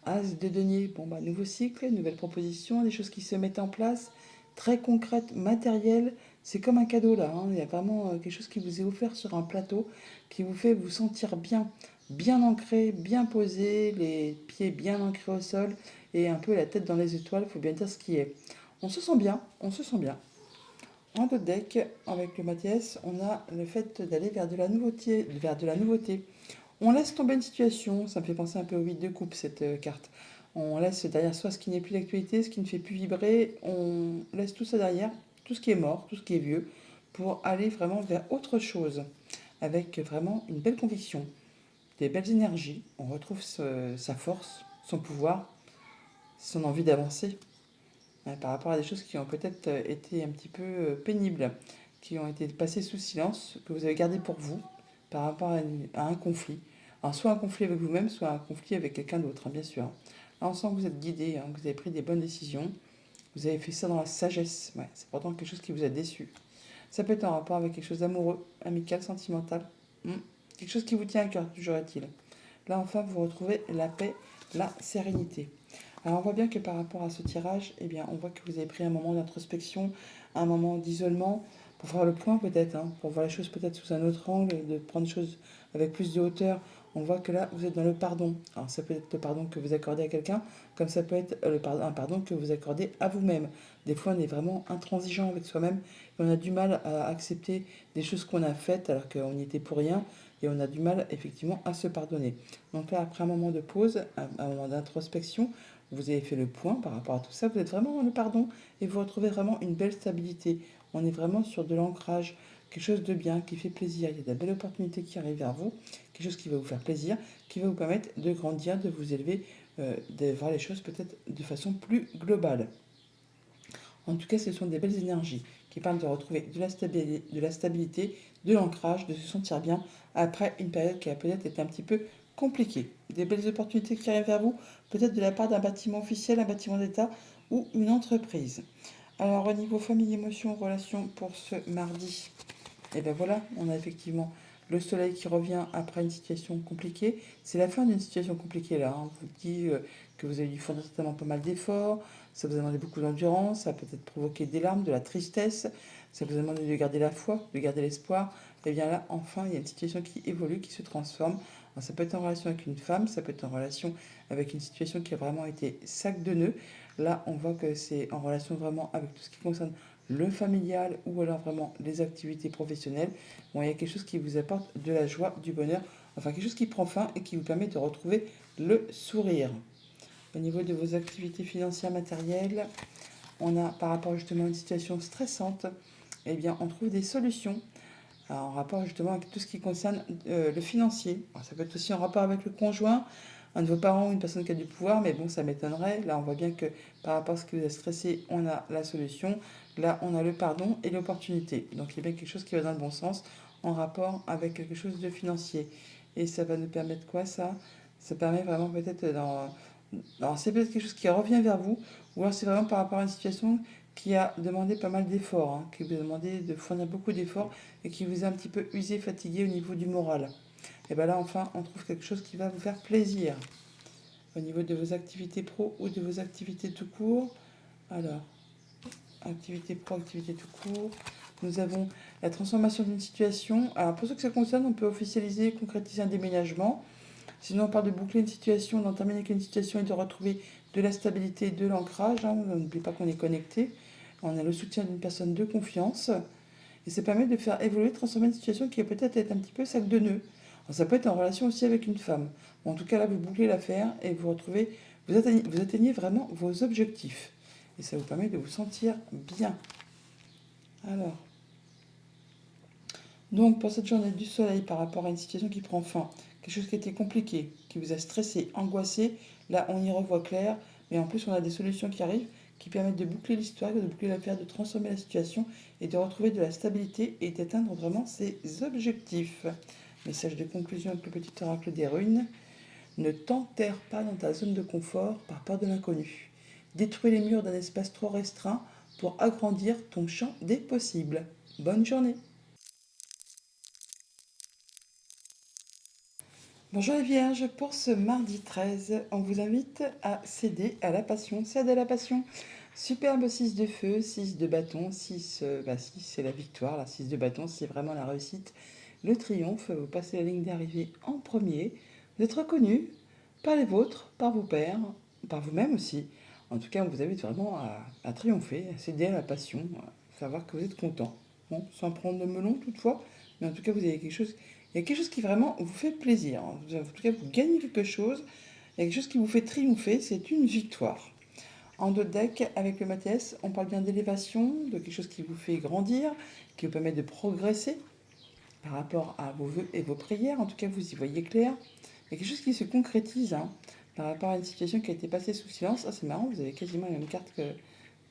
As de denier, bon bah nouveau cycle, nouvelles propositions, des choses qui se mettent en place, très concrètes, matérielles. C'est comme un cadeau là, hein. Il y a vraiment quelque chose qui vous est offert sur un plateau, qui vous fait vous sentir bien, bien ancré, bien posé, les pieds bien ancrés au sol et un peu la tête dans les étoiles, il faut bien dire ce qui est. On se sent bien, on se sent bien. En d'autres deck, avec le Mathias, on a le fait d'aller vers de la nouveauté, On laisse tomber une situation, ça me fait penser un peu au 8 de coupe cette carte. On laisse derrière soi ce qui n'est plus d'actualité, ce qui ne fait plus vibrer, on laisse tout ça derrière, tout ce qui est mort, tout ce qui est vieux, pour aller vraiment vers autre chose, avec vraiment une belle conviction, des belles énergies, on retrouve sa force, son pouvoir, son envie d'avancer par rapport à des choses qui ont peut-être été un petit peu pénibles, qui ont été passées sous silence, que vous avez gardées pour vous par rapport à un conflit. Alors, soit un conflit avec vous-même, soit un conflit avec quelqu'un d'autre, hein, bien sûr. Là, on sent que vous êtes guidé, hein, que vous avez pris des bonnes décisions. Vous avez fait ça dans la sagesse. Ouais, c'est pourtant quelque chose qui vous a déçu. Ça peut être en rapport avec quelque chose d'amoureux, amical, sentimental. Quelque chose qui vous tient à cœur, toujours est-il. Là, enfin, vous retrouvez la paix, la sérénité. Alors, on voit bien que par rapport à ce tirage, eh bien, on voit que vous avez pris un moment d'introspection, un moment d'isolement, pour faire le point peut-être, hein, pour voir les choses peut-être sous un autre angle, et de prendre les choses avec plus de hauteur. On voit que là, vous êtes dans le pardon. Alors, ça peut être le pardon que vous accordez à quelqu'un, comme ça peut être un pardon que vous accordez à vous-même. Des fois, on est vraiment intransigeant avec soi-même et on a du mal à accepter des choses qu'on a faites alors qu'on n'y était pour rien et on a du mal effectivement à se pardonner. Donc là, après un moment de pause, un moment d'introspection, vous avez fait le point par rapport à tout ça, vous êtes vraiment dans le pardon et vous retrouvez vraiment une belle stabilité. On est vraiment sur de l'ancrage, quelque chose de bien, qui fait plaisir. Il y a de belles opportunités qui arrivent vers vous, quelque chose qui va vous faire plaisir, qui va vous permettre de grandir, de vous élever, de voir les choses peut-être de façon plus globale. En tout cas, ce sont des belles énergies qui permettent de retrouver de la stabilité, de l'ancrage, de se sentir bien après une période qui a peut-être été un petit peu compliquée. Des belles opportunités qui arrivent vers vous, peut-être de la part d'un bâtiment officiel, un bâtiment d'État ou une entreprise. Alors au niveau famille, émotions, relations pour ce mardi, et bien voilà, on a effectivement le soleil qui revient après une situation compliquée. C'est la fin d'une situation compliquée là. On vous dit que vous avez dû fournir certainement pas mal d'efforts. Ça vous a demandé beaucoup d'endurance. Ça a peut-être provoqué des larmes, de la tristesse. Ça vous a demandé de garder la foi, de garder l'espoir. Et bien là, enfin, il y a une situation qui évolue, qui se transforme. Alors, ça peut être en relation avec une femme, ça peut être en relation avec une situation qui a vraiment été sac de nœuds. Là, on voit que c'est en relation vraiment avec tout ce qui concerne le familial ou alors vraiment les activités professionnelles. Bon, il y a quelque chose qui vous apporte de la joie, du bonheur, enfin quelque chose qui prend fin et qui vous permet de retrouver le sourire. Au niveau de vos activités financières matérielles, on a par rapport justement à une situation stressante, eh bien on trouve des solutions. Alors, en rapport justement avec tout ce qui concerne le financier. Alors, ça peut être aussi en rapport avec le conjoint, un de vos parents ou une personne qui a du pouvoir, mais bon, ça m'étonnerait. Là, on voit bien que par rapport à ce qui vous a stressé, on a la solution. Là, on a le pardon et l'opportunité. Donc, il y a bien quelque chose qui va dans le bon sens en rapport avec quelque chose de financier. Et ça va nous permettre quoi, ça? Ça permet vraiment peut-être dans... Alors, c'est peut-être quelque chose qui revient vers vous, ou alors c'est vraiment par rapport à une situation qui a demandé pas mal d'efforts, hein, qui vous a demandé de fournir beaucoup d'efforts et qui vous a un petit peu usé, fatigué au niveau du moral. Et bien là, enfin, on trouve quelque chose qui va vous faire plaisir au niveau de vos activités pro ou de vos activités tout court. Alors, activité pro, activité tout court. Nous avons la transformation d'une situation. Alors, pour ceux que ça concerne, on peut officialiser, concrétiser un déménagement. Sinon, on parle de boucler une situation, d'en terminer avec une situation et de retrouver de la stabilité et de l'ancrage. Hein. N'oubliez pas qu'on est connecté. On a le soutien d'une personne de confiance. Et ça permet de faire évoluer, transformer une situation qui est peut-être être un petit peu sac de nœuds. Alors, ça peut être en relation aussi avec une femme. Bon, en tout cas, là, vous bouclez l'affaire et vous retrouvez, vous atteignez vraiment vos objectifs. Et ça vous permet de vous sentir bien. Alors, donc pour cette journée du soleil par rapport à une situation qui prend fin, quelque chose qui était compliqué, qui vous a stressé, angoissé, là on y revoit clair, mais en plus on a des solutions qui arrivent qui permettent de boucler l'histoire, de boucler l'affaire, de transformer la situation et de retrouver de la stabilité et d'atteindre vraiment ses objectifs. Message de conclusion avec le petit oracle des runes. Ne t'enterre pas dans ta zone de confort par peur de l'inconnu. Détruis les murs d'un espace trop restreint pour agrandir ton champ des possibles. Bonne journée. Bonjour les Vierges, pour ce mardi 13, on vous invite à céder à la passion. Cède à la passion. Superbe 6 de feu, 6 de bâton, 6, 6 c'est la victoire, la 6 de bâton c'est vraiment la réussite, le triomphe, vous passez la ligne d'arrivée en premier, vous êtes reconnu par les vôtres, par vos pairs, par vous-même aussi. En tout cas, on vous invite vraiment à triompher, à céder à la passion, à savoir que vous êtes content. Bon, sans prendre de melon toutefois, mais en tout cas, vous avez quelque chose, il y a quelque chose qui vraiment vous fait plaisir. En tout cas, vous gagnez quelque chose, il y a quelque chose qui vous fait triompher, c'est une victoire. En dos de deck, avec le Mathias, on parle bien d'élévation, de quelque chose qui vous fait grandir, qui vous permet de progresser par rapport à vos vœux et vos prières. En tout cas, vous y voyez clair. Il y a quelque chose qui se concrétise hein, par rapport à une situation qui a été passée sous silence. Ah, c'est marrant, vous avez quasiment la même carte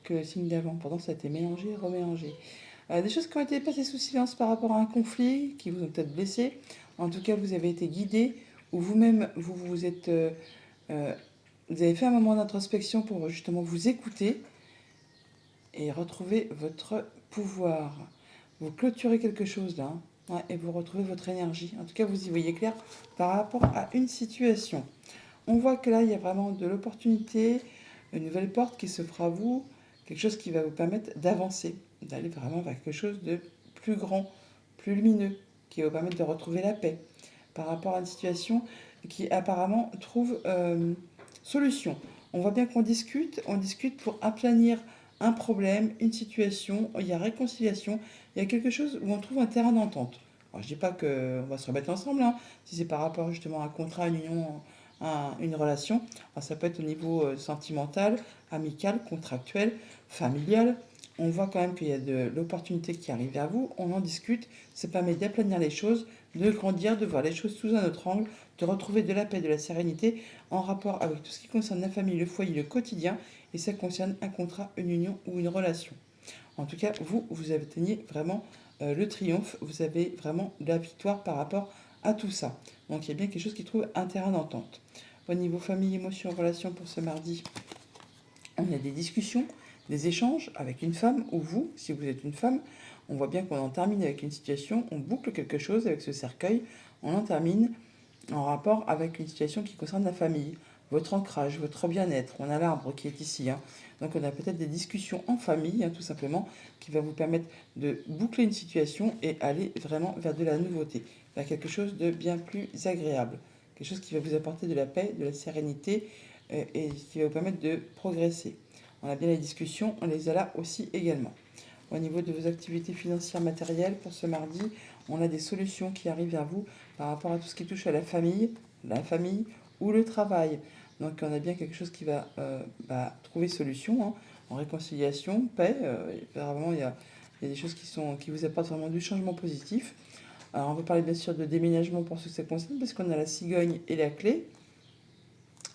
que le signe d'avant. Pourtant, ça a été mélangé, remélangé. Des choses qui ont été passées sous silence par rapport à un conflit, qui vous ont peut-être blessé. En tout cas, vous avez été guidé, ou vous-même, vous êtes... vous avez fait un moment d'introspection pour justement vous écouter et retrouver votre pouvoir. Vous clôturez quelque chose là et vous retrouvez votre énergie. En tout cas, vous y voyez clair par rapport à une situation. On voit que là, il y a vraiment de l'opportunité, une nouvelle porte qui se fera à vous, quelque chose qui va vous permettre d'avancer, d'aller vraiment vers quelque chose de plus grand, plus lumineux, qui va vous permettre de retrouver la paix par rapport à une situation qui apparemment trouve solution. On voit bien qu'on discute, on discute pour aplanir un problème, une situation, il y a réconciliation, il y a quelque chose où on trouve un terrain d'entente. Alors, je ne dis pas qu'on va se remettre ensemble, hein, si c'est par rapport justement à un contrat, une union, à une relation. Alors, ça peut être au niveau sentimental, amical, contractuel, familial. On voit quand même qu'il y a de l'opportunité qui arrive vers vous, on en discute, ça permet d'aplanir les choses, de grandir, de voir les choses sous un autre angle, de retrouver de la paix, de la sérénité en rapport avec tout ce qui concerne la famille, le foyer, le quotidien, et ça concerne un contrat, une union ou une relation. En tout cas, vous atteignez vraiment le triomphe, vous avez vraiment la victoire par rapport à tout ça. Donc il y a bien quelque chose qui trouve un terrain d'entente. Au niveau famille, émotion, relation pour ce mardi, on a des discussions, des échanges avec une femme ou vous, si vous êtes une femme. On voit bien qu'on en termine avec une situation, on boucle quelque chose avec ce cercueil, on en termine en rapport avec une situation qui concerne la famille, votre ancrage, votre bien-être. On a l'arbre qui est ici. Hein. Donc on a peut-être des discussions en famille, hein, tout simplement, qui va vous permettre de boucler une situation et aller vraiment vers de la nouveauté, vers quelque chose de bien plus agréable, quelque chose qui va vous apporter de la paix, de la sérénité et qui va vous permettre de progresser. On a bien les discussions, on les a là aussi également. Au niveau de vos activités financières matérielles pour ce mardi, on a des solutions qui arrivent vers vous par rapport à tout ce qui touche à la famille ou le travail. Donc on a bien quelque chose qui va trouver solution hein, en réconciliation, paix. Vraiment, il y a des choses qui vous apportent vraiment du changement positif. Alors on peut parler bien sûr de déménagement pour ceux que ça concerne, parce qu'on a la cigogne et la clé.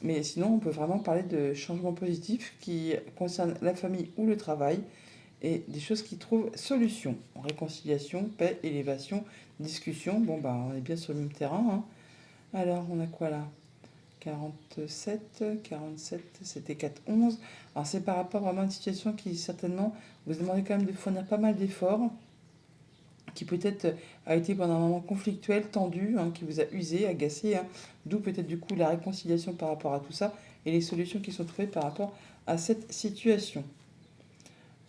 Mais sinon, on peut vraiment parler de changements positifs qui concernent la famille ou le travail et des choses qui trouvent solution. Réconciliation, paix, élévation, discussion. Bon, bah, on est bien sur le même terrain, hein. Alors, on a quoi là? 47, c'était 4,11. Alors, c'est par rapport vraiment à une situation qui, certainement, vous demandez quand même de fournir pas mal d'efforts, qui peut-être a été pendant un moment conflictuel, tendu, hein, qui vous a usé, agacé, hein. D'où peut-être du coup la réconciliation par rapport à tout ça et les solutions qui sont trouvées par rapport à cette situation.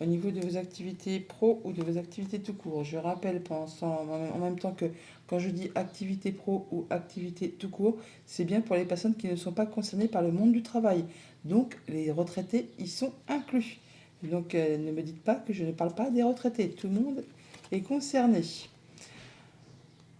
Au niveau de vos activités pro ou de vos activités tout court, je rappelle en même temps que quand je dis activité pro ou activité tout court, c'est bien pour les personnes qui ne sont pas concernées par le monde du travail. Donc les retraités y sont inclus. Donc ne me dites pas que je ne parle pas des retraités. Tout le monde est concerné.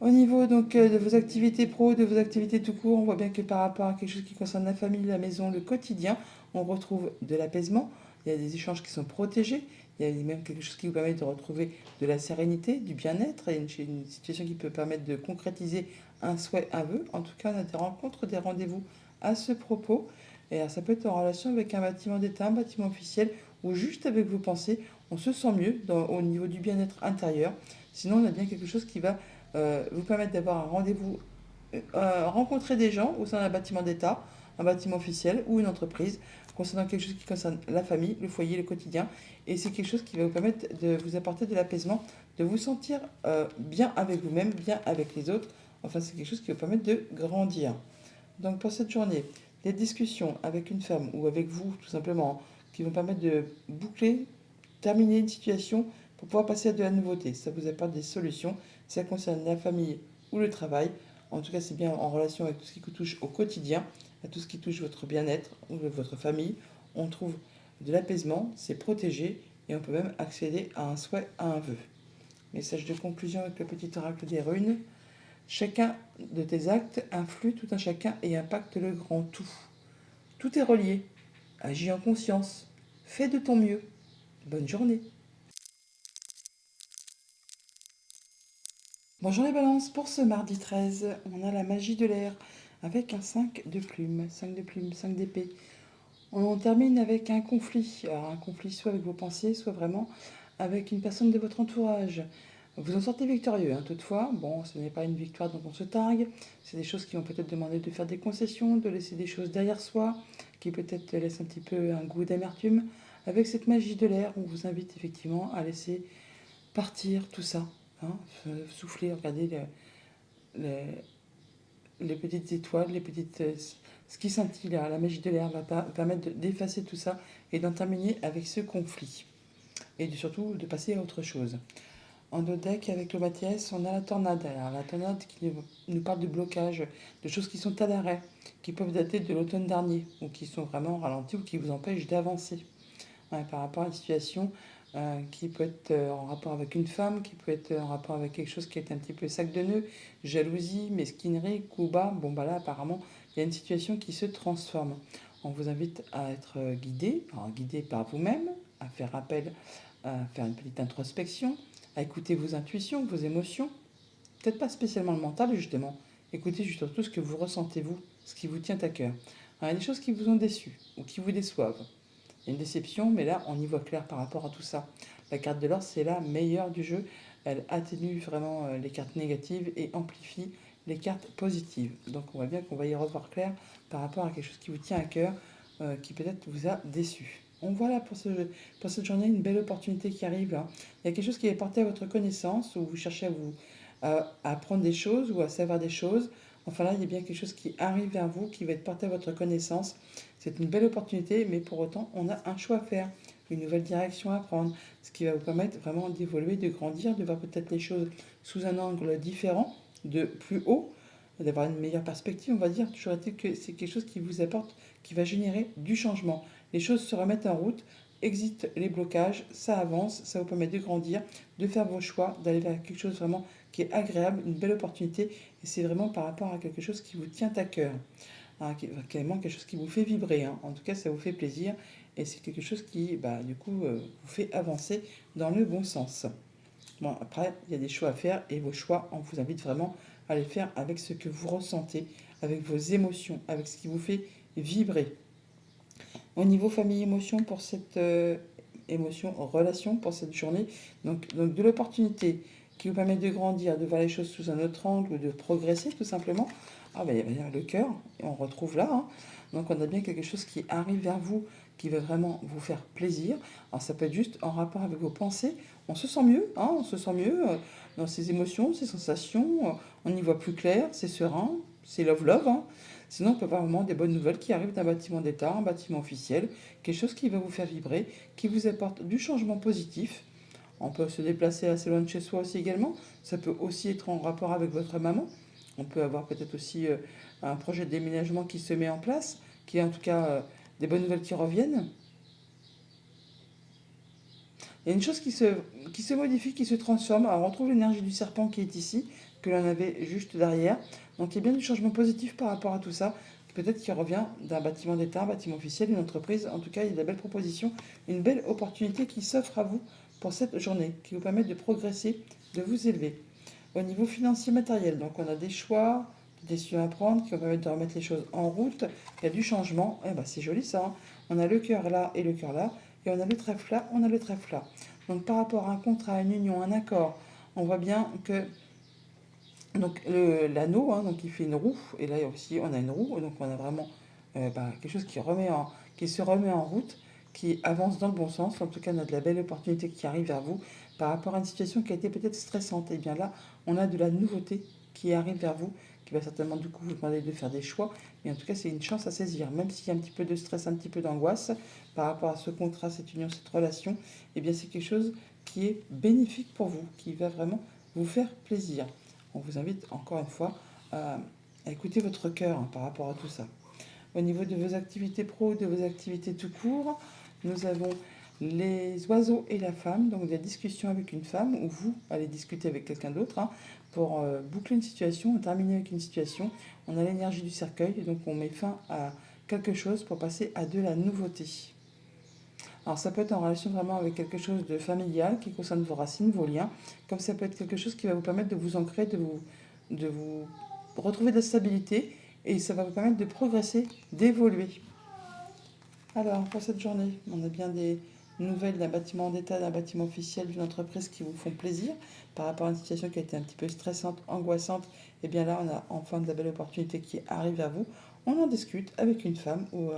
Au niveau donc de vos activités pro, de vos activités tout court, on voit bien que par rapport à quelque chose qui concerne la famille, la maison, le quotidien, on retrouve de l'apaisement, il y a des échanges qui sont protégés, il y a même quelque chose qui vous permet de retrouver de la sérénité, du bien-être, et une situation qui peut permettre de concrétiser un souhait, un vœu. En tout cas, on a des rencontres, des rendez-vous à ce propos. Et alors, ça peut être en relation avec un bâtiment d'État, un bâtiment officiel, ou juste avec vos pensées, on se sent mieux au niveau du bien-être intérieur. Sinon, on a bien quelque chose qui va vous permettre d'avoir un rendez-vous, rencontrer des gens au sein d'un bâtiment d'État, un bâtiment officiel ou une entreprise, concernant quelque chose qui concerne la famille, le foyer, le quotidien. Et c'est quelque chose qui va vous permettre de vous apporter de l'apaisement, de vous sentir bien avec vous-même, bien avec les autres. Enfin, c'est quelque chose qui va vous permettre de grandir. Donc pour cette journée, des discussions avec une femme ou avec vous, tout simplement, qui vont permettre de boucler, terminer une situation pour pouvoir passer à de la nouveauté. Ça vous apporte des solutions. Ça concerne la famille ou le travail. En tout cas, c'est bien en relation avec tout ce qui touche au quotidien, à tout ce qui touche votre bien-être ou votre famille. On trouve de l'apaisement, c'est protégé et on peut même accéder à un souhait, à un vœu. Message de conclusion avec le petit oracle des runes. Chacun de tes actes influe tout un chacun et impacte le grand tout. Tout est relié. Agis en conscience. Fais de ton mieux. Bonne journée. Bonjour les balances, pour ce mardi 13, on a la magie de l'air avec un 5 de plumes, 5 de plumes, 5 d'épée. On termine avec un conflit. Alors un conflit soit avec vos pensées, soit vraiment avec une personne de votre entourage. Vous en sortez victorieux, hein, toutefois. Bon, ce n'est pas une victoire dont on se targue. C'est des choses qui vont peut-être demander de faire des concessions, de laisser des choses derrière soi, qui peut-être laissent un petit peu un goût d'amertume. Avec cette magie de l'air, on vous invite effectivement à laisser partir tout ça. Hein, souffler, regarder les petites étoiles, les petites, ce qui scintille, la magie de l'air va permettre d'effacer tout ça et d'en terminer avec ce conflit. Et surtout de passer à autre chose. En dos deck, avec le Mathias, on a la tornade. Alors, la tornade qui nous parle de blocage, de choses qui sont à l'arrêt, qui peuvent dater de l'automne dernier, ou qui sont vraiment ralenties, ou qui vous empêchent d'avancer. Ouais, par rapport à une situation qui peut être en rapport avec une femme, qui peut être en rapport avec quelque chose qui est un petit peu sac de nœuds, jalousie, mesquinerie, coup bas. Bon, bah là, apparemment, il y a une situation qui se transforme. On vous invite à être guidé, alors guidé par vous-même, à faire appel, à faire une petite introspection, à écouter vos intuitions, vos émotions. Peut-être pas spécialement le mental, justement. Écoutez surtout ce que vous ressentez, vous, ce qui vous tient à cœur. Alors, il y a des choses qui vous ont déçu ou qui vous déçoivent. Il y a une déception, mais là, on y voit clair par rapport à tout ça. La carte de l'or, c'est la meilleure du jeu. Elle atténue vraiment les cartes négatives et amplifie les cartes positives. Donc on voit bien qu'on va y revoir clair par rapport à quelque chose qui vous tient à cœur, qui peut-être vous a déçu. On voit là pour cette journée une belle opportunité qui arrive là. Il y a quelque chose qui est porté à votre connaissance, où vous cherchez à apprendre des choses ou à savoir des choses. Enfin là, il y a bien quelque chose qui arrive vers vous, qui va être porté à votre connaissance. C'est une belle opportunité, mais pour autant, on a un choix à faire, une nouvelle direction à prendre, ce qui va vous permettre vraiment d'évoluer, de grandir, de voir peut-être les choses sous un angle différent, de plus haut, d'avoir une meilleure perspective, on va dire. Toujours est-il que c'est quelque chose qui vous apporte, qui va générer du changement. Les choses se remettent en route, exit les blocages, ça avance, ça vous permet de grandir, de faire vos choix, d'aller vers quelque chose vraiment qui est agréable, une belle opportunité, et c'est vraiment par rapport à quelque chose qui vous tient à cœur. Hein, carrément quelque chose qui vous fait vibrer, hein. En tout cas, ça vous fait plaisir et c'est quelque chose qui, bah, du coup, vous fait avancer dans le bon sens. Bon, après, il y a des choix à faire et vos choix, on vous invite vraiment à les faire avec ce que vous ressentez, avec vos émotions, avec ce qui vous fait vibrer. Au niveau famille émotion pour cette émotion, relation pour cette journée, donc de l'opportunité qui vous permet de grandir, de voir les choses sous un autre angle ou de progresser tout simplement. Ah ben il y a le cœur, et on retrouve là, hein. Donc on a bien quelque chose qui arrive vers vous, qui va vraiment vous faire plaisir. Alors ça peut être juste en rapport avec vos pensées. On se sent mieux, hein, on se sent mieux dans ses émotions, ses sensations. On y voit plus clair, c'est serein, c'est love love, hein. Sinon, on peut avoir vraiment des bonnes nouvelles qui arrivent d'un bâtiment d'État, un bâtiment officiel, quelque chose qui va vous faire vibrer, qui vous apporte du changement positif. On peut se déplacer assez loin de chez soi aussi également. Ça peut aussi être en rapport avec votre maman. On peut avoir peut-être aussi un projet de déménagement qui se met en place, qui est en tout cas des bonnes nouvelles qui reviennent. Il y a une chose qui se modifie, qui se transforme. Alors on retrouve l'énergie du serpent qui est ici, que l'on avait juste derrière. Donc il y a bien du changement positif par rapport à tout ça. Peut-être qu'il revient d'un bâtiment d'État, un bâtiment officiel, une entreprise. En tout cas, il y a de belles propositions, une belle opportunité qui s'offre à vous pour cette journée, qui vous permet de progresser, de vous élever. Au niveau financier matériel, donc on a des choix, des décisions à prendre qui vont permettre de remettre les choses en route. Il y a du changement. Eh ben, c'est joli ça, hein. On a le cœur là et le cœur là. Et on a le trèfle là, on a le trèfle là. Donc par rapport à un contrat, à une union, un accord, on voit bien que donc l'anneau, hein, donc il fait une roue, et là aussi on a une roue, donc on a vraiment quelque chose qui se remet en route, qui avance dans le bon sens. En tout cas, on a de la belle opportunité qui arrive vers vous par rapport à une situation qui a été peut-être stressante. Et bien là, on a de la nouveauté qui arrive vers vous, qui va certainement du coup vous demander de faire des choix. Mais en tout cas, c'est une chance à saisir, même s'il y a un petit peu de stress, un petit peu d'angoisse par rapport à ce contrat, cette union, cette relation. Et bien c'est quelque chose qui est bénéfique pour vous, qui va vraiment vous faire plaisir. On vous invite encore une fois à écouter votre cœur, hein, par rapport à tout ça. Au niveau de vos activités pro, de vos activités tout court, nous avons les oiseaux et la femme, donc des discussions avec une femme, où vous allez discuter avec quelqu'un d'autre, hein, pour boucler une situation, terminer avec une situation. On a l'énergie du cercueil, et donc on met fin à quelque chose pour passer à de la nouveauté. Alors ça peut être en relation vraiment avec quelque chose de familial qui concerne vos racines, vos liens, comme ça peut être quelque chose qui va vous permettre de vous ancrer, de vous retrouver de la stabilité, et ça va vous permettre de progresser, d'évoluer. Alors pour cette journée, on a bien des nouvelles d'un bâtiment d'État, d'un bâtiment officiel, d'une entreprise qui vous font plaisir par rapport à une situation qui a été un petit peu stressante, angoissante. Et bien là, on a enfin de la belle opportunité qui arrive à vous. On en discute avec une femme ou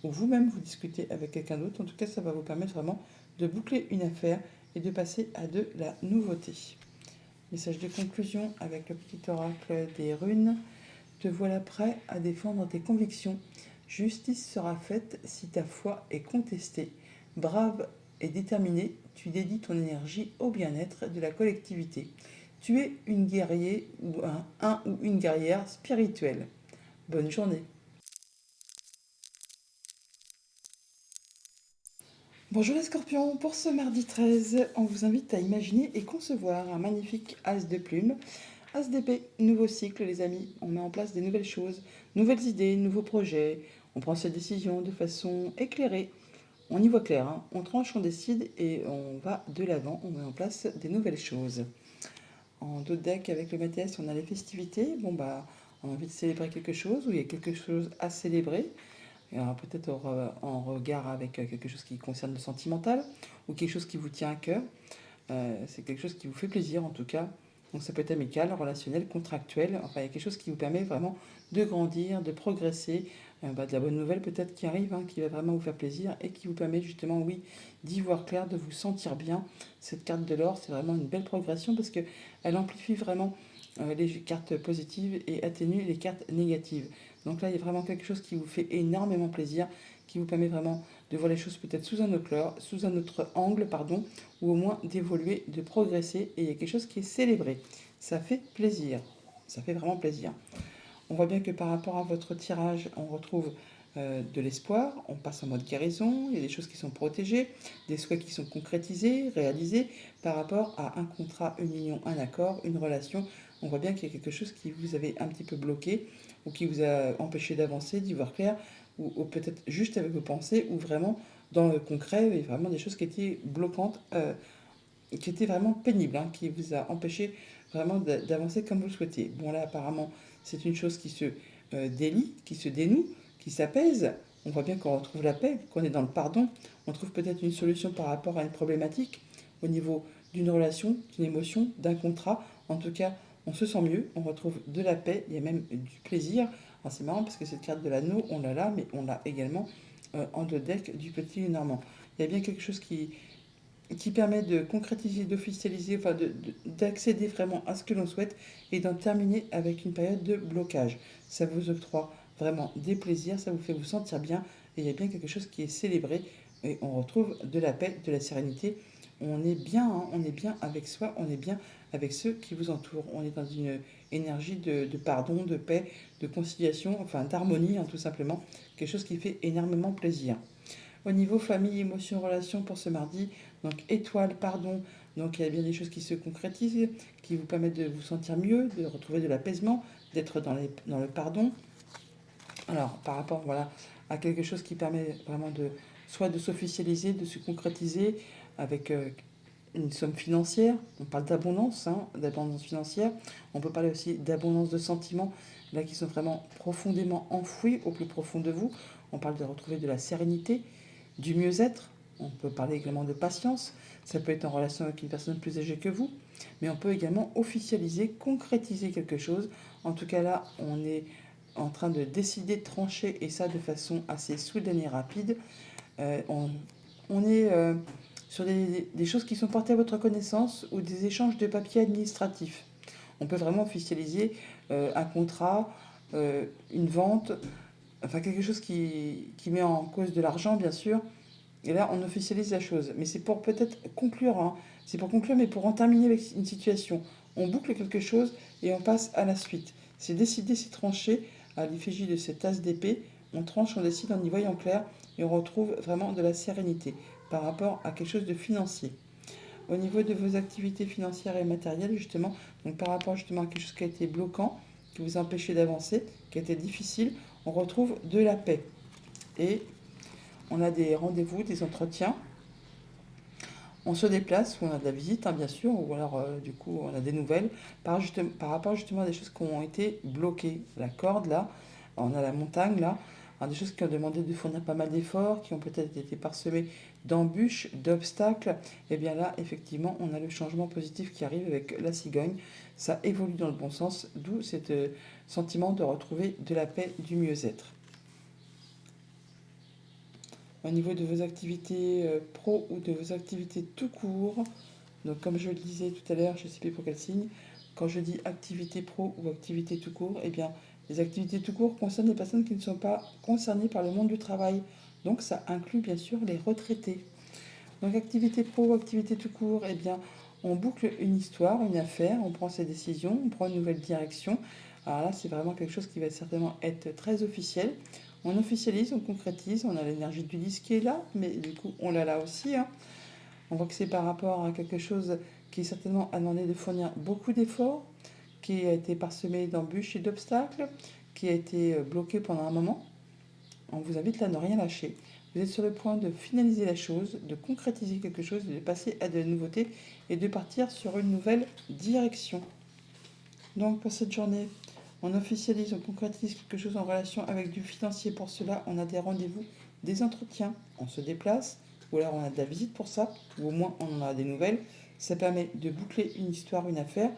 vous-même vous discutez avec quelqu'un d'autre. En tout cas, ça va vous permettre vraiment de boucler une affaire et de passer à de la nouveauté. Message de conclusion avec le petit oracle des runes. Te voilà prêt à défendre tes convictions. Justice sera faite si ta foi est contestée. Brave et déterminé, tu dédies ton énergie au bien-être de la collectivité. Tu es une guerrier ou un ou une guerrière spirituelle. Bonne journée. Bonjour les scorpions, pour ce mardi 13, on vous invite à imaginer et concevoir un magnifique as de plumes. As d'épée, nouveau cycle les amis, on met en place des nouvelles choses, nouvelles idées, nouveaux projets, on prend ses décisions de façon éclairée, on y voit clair, hein. On tranche, on décide et on va de l'avant, on met en place des nouvelles choses. En d'autres decks avec le Mathias, on a les festivités, bon bah on a envie de célébrer quelque chose ou il y a quelque chose à célébrer. Et alors peut-être en regard avec quelque chose qui concerne le sentimental ou quelque chose qui vous tient à cœur. C'est quelque chose qui vous fait plaisir en tout cas. Donc ça peut être amical, relationnel, contractuel. Enfin, il y a quelque chose qui vous permet vraiment de grandir, de progresser. De la bonne nouvelle peut-être qui arrive, hein, qui va vraiment vous faire plaisir et qui vous permet justement, oui, d'y voir clair, de vous sentir bien. Cette carte de l'or, c'est vraiment une belle progression parce qu'elle amplifie vraiment les cartes positives et atténue les cartes négatives. Donc là, il y a vraiment quelque chose qui vous fait énormément plaisir, qui vous permet vraiment de voir les choses peut-être sous un autre angle, pardon, ou au moins d'évoluer, de progresser, et il y a quelque chose qui est célébré. Ça fait plaisir, ça fait vraiment plaisir. On voit bien que par rapport à votre tirage, on retrouve de l'espoir, on passe en mode guérison, il y a des choses qui sont protégées, des souhaits qui sont concrétisés, réalisés par rapport à un contrat, une union, un accord, une relation. On voit bien qu'il y a quelque chose qui vous avait un petit peu bloqué ou qui vous a empêché d'avancer, d'y voir clair, ou peut-être juste avec vos pensées, ou vraiment dans le concret, il y a vraiment des choses qui étaient bloquantes, qui étaient vraiment pénibles, hein, qui vous a empêché vraiment d'avancer comme vous le souhaitiez. Bon là apparemment c'est une chose qui se délie, qui se dénoue, qui s'apaise. On voit bien qu'on retrouve la paix, qu'on est dans le pardon. On trouve peut-être une solution par rapport à une problématique au niveau d'une relation, d'une émotion, d'un contrat. En tout cas, on se sent mieux, on retrouve de la paix, il y a même du plaisir. Alors c'est marrant parce que cette carte de l'anneau, on l'a là, mais on l'a également en deux decks du petit Normand. Il y a bien quelque chose qui permet de concrétiser, d'officialiser, enfin d'accéder vraiment à ce que l'on souhaite et d'en terminer avec une période de blocage. Ça vous octroie vraiment des plaisirs, ça vous fait vous sentir bien et il y a bien quelque chose qui est célébré et on retrouve de la paix, de la sérénité. On est bien, hein, on est bien avec soi, on est bien avec ceux qui vous entourent. On est dans une énergie de pardon, de paix, de conciliation, enfin d'harmonie, hein, tout simplement. Quelque chose qui fait énormément plaisir. Au niveau famille, émotion, relation pour ce mardi, donc étoile, pardon, donc il y a bien des choses qui se concrétisent, qui vous permettent de vous sentir mieux, de retrouver de l'apaisement, d'être dans le pardon. Alors par rapport voilà, à quelque chose qui permet vraiment de soit de s'officialiser, de se concrétiser avec une somme financière, on parle d'abondance, hein, d'abondance financière, on peut parler aussi d'abondance de sentiments, là qui sont vraiment profondément enfouis au plus profond de vous, on parle de retrouver de la sérénité, du mieux-être, on peut parler également de patience, ça peut être en relation avec une personne plus âgée que vous, mais on peut également officialiser, concrétiser quelque chose. En tout cas là, on est en train de décider de trancher et ça de façon assez soudaine et rapide. Euh, on, on est sur des choses qui sont portées à votre connaissance ou des échanges de papiers administratifs. On peut vraiment officialiser un contrat, une vente, enfin quelque chose qui met en cause de l'argent bien sûr. Et là, on officialise la chose. Mais c'est pour peut-être conclure, hein. C'est pour conclure, mais pour en terminer avec une situation. On boucle quelque chose et on passe à la suite. C'est décider, c'est trancher à l'effigie de cette tasse d'épée. On tranche, on décide en y voyant clair et on retrouve vraiment de la sérénité par rapport à quelque chose de financier. Au niveau de vos activités financières et matérielles, justement, donc par rapport justement à quelque chose qui a été bloquant, qui vous empêchait d'avancer, qui a été difficile, on retrouve de la paix. Et on a des rendez-vous, des entretiens. On se déplace, ou on a de la visite, hein, bien sûr, ou alors du coup on a des nouvelles par rapport justement à des choses qui ont été bloquées. La corde là, on a la montagne là, alors, des choses qui ont demandé de fournir pas mal d'efforts, qui ont peut-être été parsemées d'embûches, d'obstacles. Et bien là, effectivement, on a le changement positif qui arrive avec la cigogne. Ça évolue dans le bon sens, d'où ce sentiment de retrouver de la paix, du mieux-être. Au niveau de vos activités pro ou de vos activités tout court. Donc comme je le disais tout à l'heure, je ne sais plus pour quel signe, quand je dis activité pro ou activité tout court, eh bien les activités tout court concernent les personnes qui ne sont pas concernées par le monde du travail. Donc ça inclut bien sûr les retraités. Donc activité pro ou activité tout court, eh bien on boucle une histoire, une affaire, on prend ses décisions, on prend une nouvelle direction. Alors là, c'est vraiment quelque chose qui va certainement être très officiel. On officialise, on concrétise, on a l'énergie du 10 qui est là, mais du coup on l'a là aussi, hein. On voit que c'est par rapport à quelque chose qui certainement a demandé de fournir beaucoup d'efforts, qui a été parsemé d'embûches et d'obstacles, qui a été bloqué pendant un moment. On vous invite là à ne rien lâcher. Vous êtes sur le point de finaliser la chose, de concrétiser quelque chose, de passer à de la nouveauté et de partir sur une nouvelle direction. Donc pour cette journée, on officialise, on concrétise quelque chose en relation avec du financier. Pour cela, on a des rendez-vous, des entretiens, on se déplace, ou alors on a de la visite pour ça, ou au moins on en a des nouvelles. Ça permet de boucler une histoire, une affaire,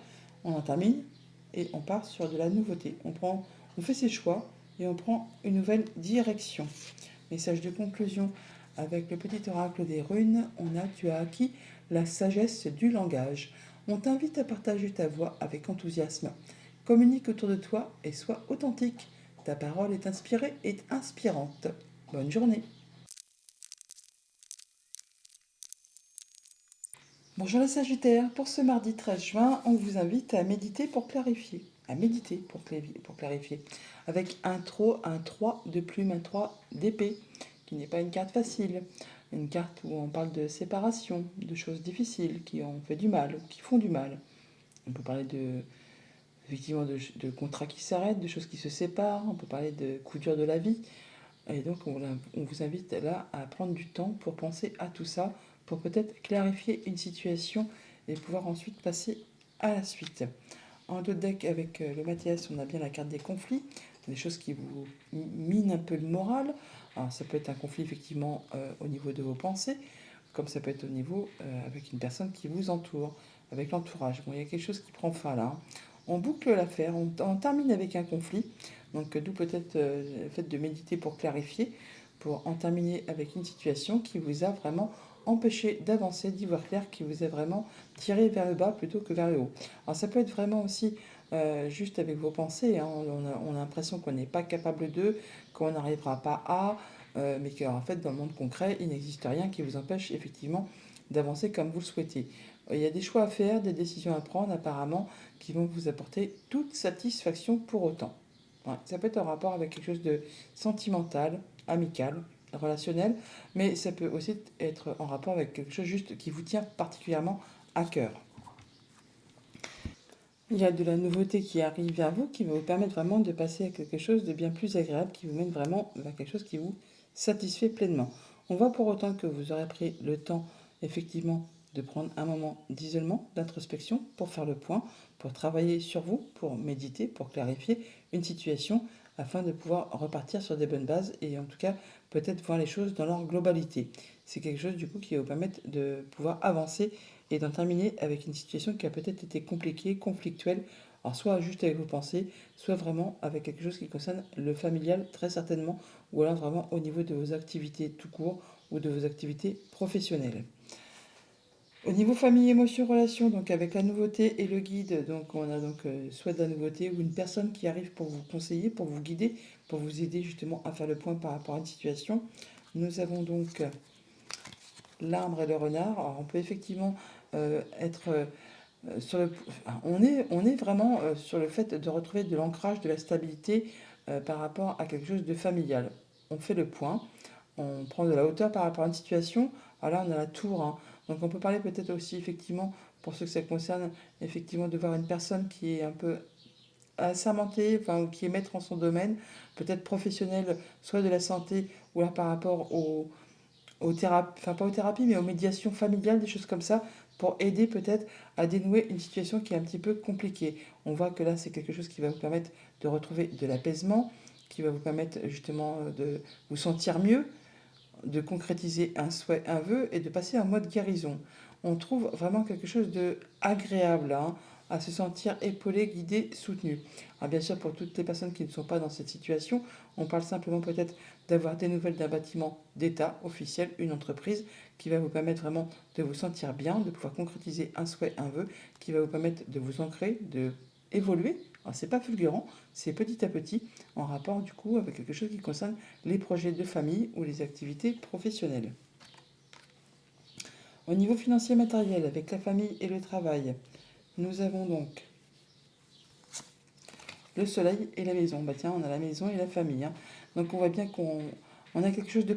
on en termine et on part sur de la nouveauté. On fait ses choix et on prend une nouvelle direction. Message de conclusion avec le petit oracle des runes, tu as acquis la sagesse du langage. On t'invite à partager ta voix avec enthousiasme. Communique autour de toi et sois authentique. Ta parole est inspirée et inspirante. Bonne journée. Bonjour les Sagittaires, pour ce mardi 13 juin, on vous invite à méditer pour clarifier. À méditer pour clarifier. Avec un 3 de plume, un 3 d'épée, qui n'est pas une carte facile. Une carte où on parle de séparation, de choses difficiles qui ont fait du mal, ou qui font du mal. On peut parler effectivement de contrats qui s'arrêtent, de choses qui se séparent, on peut parler de coups durs de la vie. Et donc on vous invite là à prendre du temps pour penser à tout ça, pour peut-être clarifier une situation et pouvoir ensuite passer à la suite. En deux deck avec le Mathias, on a bien la carte des conflits, des choses qui vous minent un peu le moral. Alors ça peut être un conflit effectivement au niveau de vos pensées, comme ça peut être au niveau avec une personne qui vous entoure, avec l'entourage. Bon, il y a quelque chose qui prend fin là, hein. On boucle l'affaire, on termine avec un conflit, donc d'où peut-être le fait de méditer pour clarifier, pour en terminer avec une situation qui vous a vraiment empêché d'avancer, d'y voir clair, qui vous a vraiment tiré vers le bas plutôt que vers le haut. Alors ça peut être vraiment aussi juste avec vos pensées, hein. On a l'impression qu'on n'est pas capable de, qu'on n'arrivera pas à, mais qu'en fait dans le monde concret, il n'existe rien qui vous empêche effectivement d'avancer comme vous le souhaitez. Il y a des choix à faire, des décisions à prendre apparemment qui vont vous apporter toute satisfaction pour autant. Ouais, ça peut être en rapport avec quelque chose de sentimental, amical, relationnel, mais ça peut aussi être en rapport avec quelque chose juste qui vous tient particulièrement à cœur. Il y a de la nouveauté qui arrive vers vous qui va vous permettre vraiment de passer à quelque chose de bien plus agréable, qui vous mène vraiment vers quelque chose qui vous satisfait pleinement. On voit pour autant que vous aurez pris le temps, effectivement, de prendre un moment d'isolement, d'introspection, pour faire le point, pour travailler sur vous, pour méditer, pour clarifier une situation, afin de pouvoir repartir sur des bonnes bases et en tout cas peut-être voir les choses dans leur globalité. C'est quelque chose du coup qui va vous permettre de pouvoir avancer et d'en terminer avec une situation qui a peut-être été compliquée, conflictuelle, alors soit juste avec vos pensées, soit vraiment avec quelque chose qui concerne le familial très certainement, ou alors vraiment au niveau de vos activités tout court ou de vos activités professionnelles. Au niveau famille, émotion, relation, donc avec la nouveauté et le guide, donc on a donc soit de la nouveauté ou une personne qui arrive pour vous conseiller, pour vous guider, pour vous aider justement à faire le point par rapport à une situation. Nous avons donc l'arbre et le renard. Alors on peut effectivement être sur le, enfin, on est vraiment sur le fait de retrouver de l'ancrage, de la stabilité par rapport à quelque chose de familial. On fait le point, on prend de la hauteur par rapport à une situation. Alors là, on a la tour, hein. Donc on peut parler peut-être aussi effectivement, pour ceux que ça concerne, effectivement de voir une personne qui est un peu assermentée, enfin, ou qui est maître en son domaine, peut-être professionnel, soit de la santé, ou là par rapport aux thérapies, enfin pas aux thérapies, mais aux médiations familiales, des choses comme ça, pour aider peut-être à dénouer une situation qui est un petit peu compliquée. On voit que là, c'est quelque chose qui va vous permettre de retrouver de l'apaisement, qui va vous permettre justement de vous sentir mieux, de concrétiser un souhait, un vœu et de passer en mode guérison. On trouve vraiment quelque chose de agréable, hein, à se sentir épaulé, guidé, soutenu. Alors bien sûr, pour toutes les personnes qui ne sont pas dans cette situation, on parle simplement peut-être d'avoir des nouvelles d'un bâtiment d'État officiel, une entreprise, qui va vous permettre vraiment de vous sentir bien, de pouvoir concrétiser un souhait, un vœu, qui va vous permettre de vous ancrer, de évoluer. Alors c'est pas fulgurant, c'est petit à petit, en rapport du coup avec quelque chose qui concerne les projets de famille ou les activités professionnelles. Au niveau financier matériel, avec la famille et le travail, nous avons donc le soleil et la maison. Bah tiens, on a la maison et la famille, hein. Donc on voit bien qu'on a quelque chose de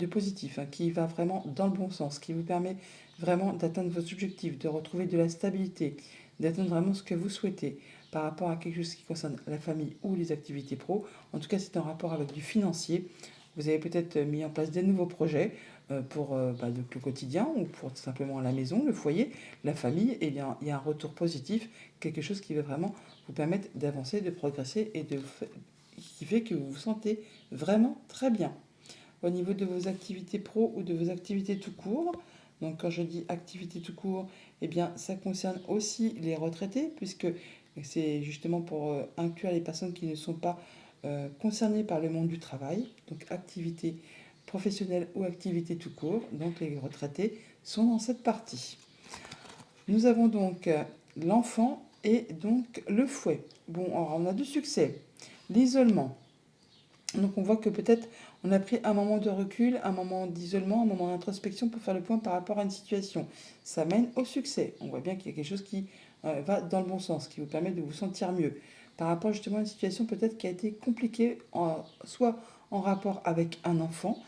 positif hein, qui va vraiment dans le bon sens, qui vous permet vraiment d'atteindre vos objectifs, de retrouver de la stabilité, d'atteindre vraiment ce que vous souhaitez par rapport à quelque chose qui concerne la famille ou les activités pro. En tout cas, c'est en rapport avec du financier. Vous avez peut-être mis en place des nouveaux projets pour le quotidien ou pour tout simplement la maison, le foyer, la famille. Et bien, il y a un retour positif, quelque chose qui va vraiment vous permettre d'avancer, de progresser et qui fait que vous vous sentez vraiment très bien. Au niveau de vos activités pro ou de vos activités tout court, donc quand je dis activités tout court, eh bien ça concerne aussi les retraités puisque c'est justement pour inclure les personnes qui ne sont pas concernées par le monde du travail, donc activités professionnelles ou activités tout court, donc les retraités sont dans cette partie. Nous avons donc l'enfant et donc le fouet. Bon, alors on a du succès. L'isolement. Donc on voit que peut-être on a pris un moment de recul, un moment d'isolement, un moment d'introspection pour faire le point par rapport à une situation. Ça mène au succès. On voit bien qu'il y a quelque chose qui va dans le bon sens, qui vous permet de vous sentir mieux. Par rapport justement à une situation peut-être qui a été compliquée, soit en rapport avec un enfant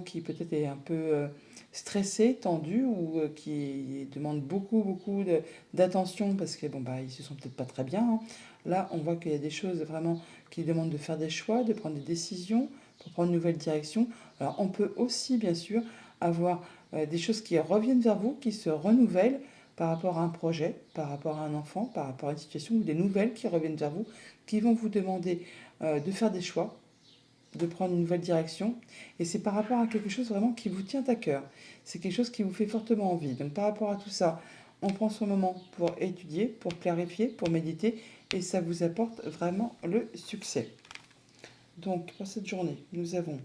qui peut-être est un peu stressé, tendu ou qui demande beaucoup d'attention parce que bon bah ils se sentent peut-être pas très bien, hein. Là, on voit qu'il y a des choses vraiment qui demandent de faire des choix, de prendre des décisions pour prendre une nouvelle direction. Alors, on peut aussi, bien sûr, avoir des choses qui reviennent vers vous, qui se renouvellent par rapport à un projet, par rapport à un enfant, par rapport à une situation, ou des nouvelles qui reviennent vers vous, qui vont vous demander de faire des choix, de prendre une nouvelle direction. Et c'est par rapport à quelque chose vraiment qui vous tient à cœur. C'est quelque chose qui vous fait fortement envie. Donc par rapport à tout ça, on prend son moment pour étudier, pour clarifier, pour méditer. Et ça vous apporte vraiment le succès. Donc pour cette journée, nous avons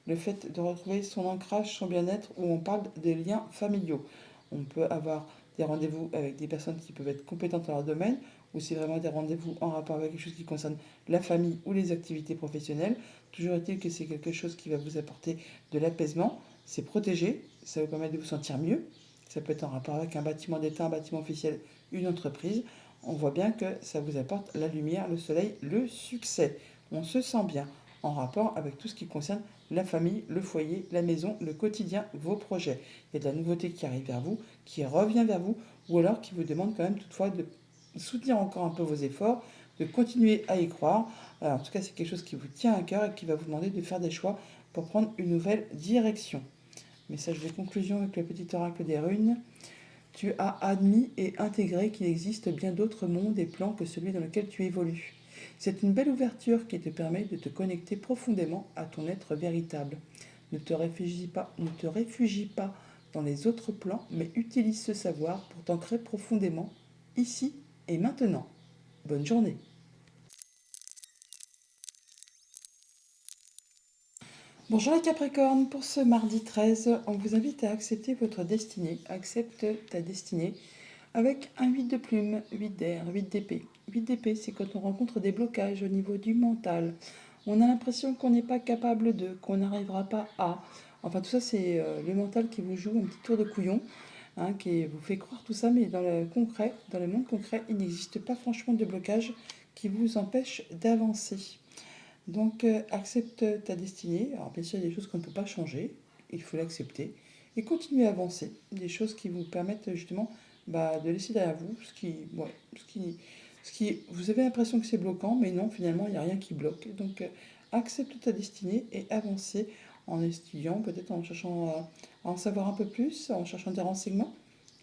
le fait de retrouver son ancrage, son bien-être, où on parle des liens familiaux. On peut avoir des rendez-vous avec des personnes qui peuvent être compétentes dans leur domaine, ou c'est vraiment des rendez-vous en rapport avec quelque chose qui concerne la famille ou les activités professionnelles. Toujours est-il que c'est quelque chose qui va vous apporter de l'apaisement, c'est protégé, ça vous permet de vous sentir mieux. Ça peut être en rapport avec un bâtiment d'État, un bâtiment officiel, une entreprise. On voit bien que ça vous apporte la lumière, le soleil, le succès. On se sent bien en rapport avec tout ce qui concerne la famille, le foyer, la maison, le quotidien, vos projets. Il y a de la nouveauté qui arrive vers vous, qui revient vers vous, ou alors qui vous demande quand même toutefois de soutenir encore un peu vos efforts, de continuer à y croire. Alors, en tout cas, c'est quelque chose qui vous tient à cœur et qui va vous demander de faire des choix pour prendre une nouvelle direction. Message de conclusion avec le petit oracle des runes. Tu as admis et intégré qu'il existe bien d'autres mondes et plans que celui dans lequel tu évolues. C'est une belle ouverture qui te permet de te connecter profondément à ton être véritable. Ne te réfugie pas dans les autres plans, mais utilise ce savoir pour t'ancrer profondément, ici et maintenant. Bonne journée. Bonjour les Capricornes, pour ce mardi 13, on vous invite à accepter votre destinée. Accepte ta destinée avec un 8 de plume, 8 d'air, 8 d'épée. 8 d'épée, c'est quand on rencontre des blocages au niveau du mental. On a l'impression qu'on n'est pas capable de, qu'on n'arrivera pas à. Enfin, tout ça, c'est le mental qui vous joue un petit tour de couillon, hein, qui vous fait croire tout ça, mais dans le concret, dans le monde concret, il n'existe pas franchement de blocage qui vous empêche d'avancer. Donc, accepte ta destinée. Alors, bien sûr, il y a des choses qu'on ne peut pas changer, il faut l'accepter. Et continuer à avancer. Des choses qui vous permettent justement de laisser derrière vous ce qui vous avez l'impression que c'est bloquant, mais non, finalement, il n'y a rien qui bloque. Donc, accepte ta destinée et avancez en étudiant, peut-être en cherchant à en savoir un peu plus, en cherchant des renseignements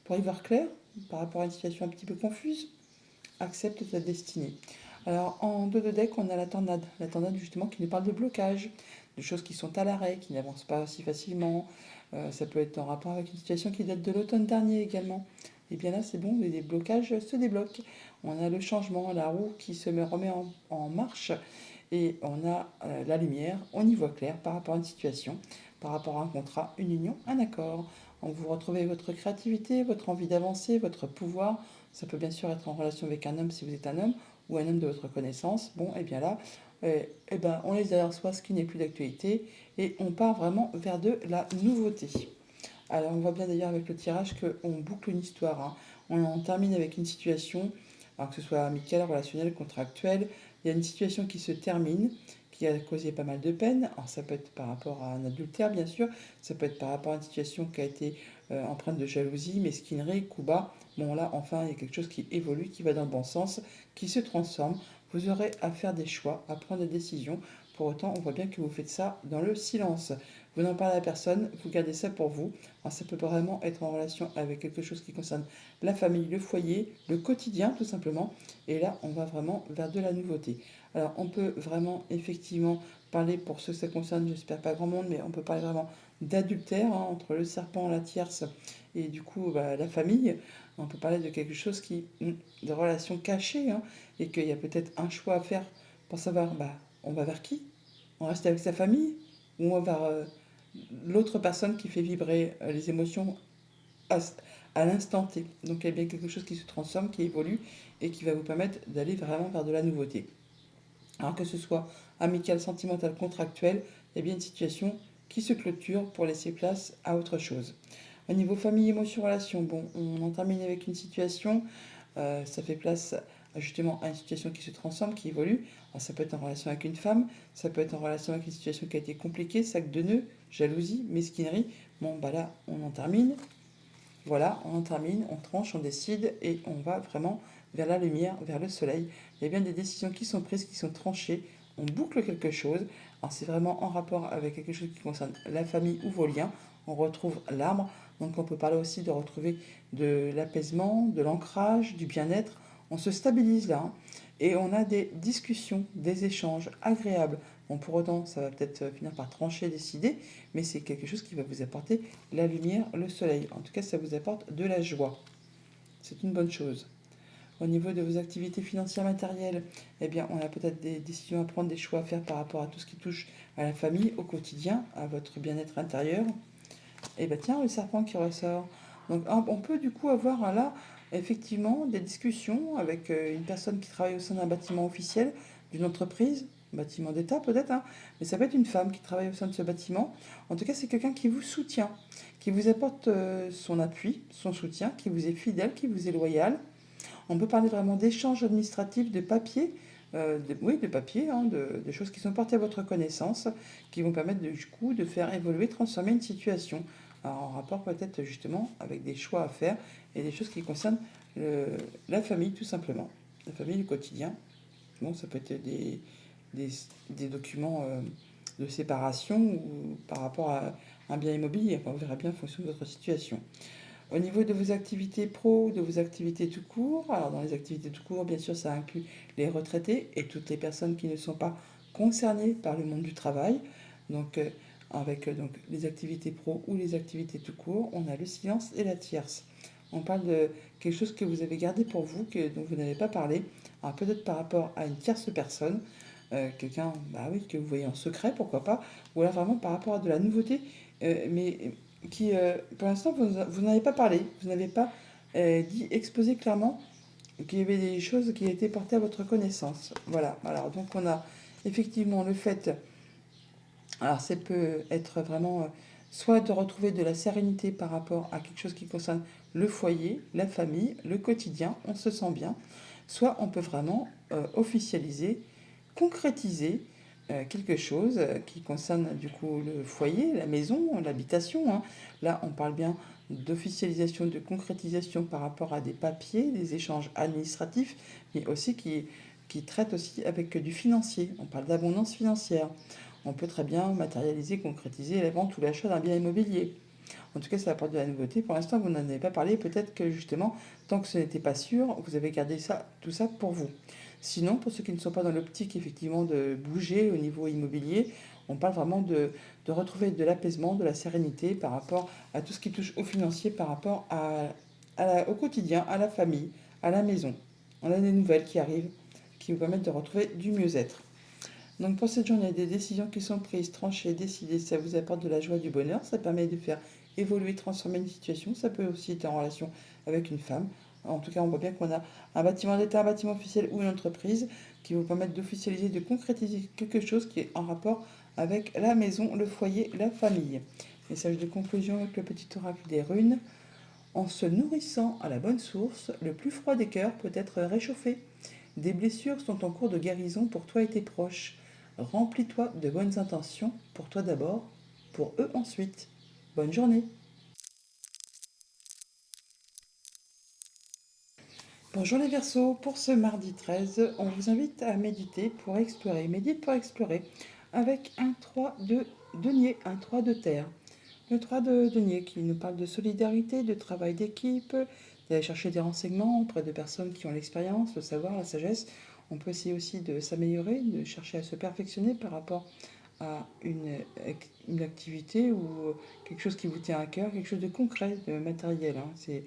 pour y voir clair par rapport à une situation un petit peu confuse. Accepte ta destinée. Alors, en dos de deck, on a la tornade. La tornade, justement, qui nous parle de blocage, de choses qui sont à l'arrêt, qui n'avancent pas si facilement. Ça peut être en rapport avec une situation qui date de l'automne dernier également. Et bien là, c'est bon, les blocages se débloquent. On a le changement, la roue qui se remet en marche. Et on a la lumière, on y voit clair par rapport à une situation, par rapport à un contrat, une union, un accord. On vous retrouvez votre créativité, votre envie d'avancer, votre pouvoir. Ça peut bien sûr être en relation avec un homme si vous êtes un homme, ou un homme de votre connaissance. Bon, et bien là, on laisse derrière soi ce qui n'est plus d'actualité et on part vraiment vers de la nouveauté. Alors on voit bien d'ailleurs avec le tirage qu'on boucle une histoire, hein. On en termine avec une situation, alors que ce soit amicale, relationnelle, contractuelle. Il y a une situation qui se termine, qui a causé pas mal de peine. Alors ça peut être par rapport à un adultère bien sûr, ça peut être par rapport à une situation qui a été empreinte de jalousie, mesquinerie, coup bas. Bon là enfin il y a quelque chose qui évolue, qui va dans le bon sens, qui se transforme. Vous aurez à faire des choix, à prendre des décisions. Pour autant, on voit bien que vous faites ça dans le silence. Vous n'en parlez à personne, vous gardez ça pour vous. Alors, ça peut vraiment être en relation avec quelque chose qui concerne la famille, le foyer, le quotidien tout simplement. Et là, on va vraiment vers de la nouveauté. Alors, on peut vraiment effectivement parler, pour ceux que ça concerne, j'espère pas grand monde, mais on peut parler vraiment d'adultère, hein, entre le serpent, la tierce et du coup la famille. On peut parler de quelque chose de relations cachées, hein, et qu'il y a peut-être un choix à faire pour savoir, on va vers qui? On reste avec sa famille? Ou on va vers l'autre personne qui fait vibrer les émotions à, à l'instant T. Donc il y a bien quelque chose qui se transforme, qui évolue et qui va vous permettre d'aller vraiment vers de la nouveauté. Alors que ce soit amical, sentimental, contractuel, il y a bien une situation qui se clôture pour laisser place à autre chose. Au niveau famille, émotion, relation, bon, on en termine avec une situation, ça fait place justement à une situation qui se transforme, qui évolue. Alors, ça peut être en relation avec une femme, ça peut être en relation avec une situation qui a été compliquée, sac de nœuds, jalousie, mesquinerie. Bon, là, on en termine. Voilà, on en termine, on tranche, on décide et on va vraiment vers la lumière, vers le soleil. Il y a bien des décisions qui sont prises, qui sont tranchées. On boucle quelque chose. Alors c'est vraiment en rapport avec quelque chose qui concerne la famille ou vos liens. On retrouve l'arbre. Donc on peut parler aussi de retrouver de l'apaisement, de l'ancrage, du bien-être. On se stabilise là, hein, et on a des discussions, des échanges agréables. Bon, pour autant, ça va peut-être finir par trancher, décider, mais c'est quelque chose qui va vous apporter la lumière, le soleil. En tout cas, ça vous apporte de la joie. C'est une bonne chose. Au niveau de vos activités financières matérielles, eh bien, on a peut-être des décisions à prendre, des choix à faire par rapport à tout ce qui touche à la famille, au quotidien, à votre bien-être intérieur. Et bien, tiens, le serpent qui ressort. Donc, on peut du coup avoir là, effectivement, des discussions avec une personne qui travaille au sein d'un bâtiment officiel, d'une entreprise, bâtiment d'État peut-être, hein, mais ça peut être une femme qui travaille au sein de ce bâtiment. En tout cas, c'est quelqu'un qui vous soutient, qui vous apporte son appui, son soutien, qui vous est fidèle, qui vous est loyal. On peut parler vraiment d'échanges administratifs, de papier, oui, de papier, hein, de choses qui sont portées à votre connaissance, qui vont permettre du coup de faire évoluer, transformer une situation. Alors, en rapport peut-être justement avec des choix à faire et des choses qui concernent la famille tout simplement. La famille, le quotidien. Bon, ça peut être des, des documents de séparation ou par rapport à un bien immobilier. Enfin, on verra bien en fonction de votre situation. Au niveau de vos activités pro, de vos activités tout court, alors dans les activités tout court, bien sûr, ça inclut les retraités et toutes les personnes qui ne sont pas concernées par le monde du travail. Donc, avec donc, les activités pro ou les activités tout court, on a le silence et la tierce. On parle de quelque chose que vous avez gardé pour vous, dont vous n'avez pas parlé. Alors peut-être par rapport à une tierce personne, quelqu'un bah oui, que vous voyez en secret, pourquoi pas, ou alors vraiment par rapport à de la nouveauté, mais qui, pour l'instant, vous n'en avez pas parlé, vous n'avez pas dit, exposé clairement qu'il y avait des choses qui étaient portées à votre connaissance. Voilà, alors donc on a effectivement le fait, alors ça peut être vraiment soit de retrouver de la sérénité par rapport à quelque chose qui concerne le foyer, la famille, le quotidien, on se sent bien, soit on peut vraiment officialiser, concrétiser quelque chose qui concerne du coup le foyer, la maison, l'habitation, hein. Là, on parle bien d'officialisation, de concrétisation par rapport à des papiers, des échanges administratifs, mais aussi qui traite aussi avec du financier. On parle d'abondance financière. On peut très bien matérialiser, concrétiser la vente ou l'achat d'un bien immobilier. En tout cas, ça apporte de la nouveauté. Pour l'instant, vous n'en avez pas parlé. Peut-être que justement, tant que ce n'était pas sûr, vous avez gardé ça, tout ça pour vous. Sinon, pour ceux qui ne sont pas dans l'optique effectivement de bouger au niveau immobilier, on parle vraiment de retrouver de l'apaisement, de la sérénité par rapport à tout ce qui touche au financier, par rapport au quotidien, à la famille, à la maison. On a des nouvelles qui arrivent qui vous permettent de retrouver du mieux-être. Donc pour cette journée, des décisions qui sont prises, tranchées, décidées, ça vous apporte de la joie, du bonheur, ça permet de faire évoluer, transformer une situation, ça peut aussi être en relation avec une femme. En tout cas, on voit bien qu'on a un bâtiment d'État, un bâtiment officiel ou une entreprise qui vous permettent d'officialiser, de concrétiser quelque chose qui est en rapport avec la maison, le foyer, la famille. Message de conclusion avec le petit oracle des runes. En se nourrissant à la bonne source, le plus froid des cœurs peut être réchauffé. Des blessures sont en cours de guérison pour toi et tes proches. Remplis-toi de bonnes intentions, pour toi d'abord, pour eux ensuite. Bonne journée. Bonjour les Verseaux, pour ce mardi 13, on vous invite à méditer pour explorer. Médite pour explorer avec un 3 de denier, un 3 de terre. Le 3 de denier qui nous parle de solidarité, de travail d'équipe, d'aller chercher des renseignements auprès de personnes qui ont l'expérience, le savoir, la sagesse. On peut essayer aussi de s'améliorer, de chercher à se perfectionner par rapport à une activité ou quelque chose qui vous tient à cœur, quelque chose de concret, de matériel, hein. C'est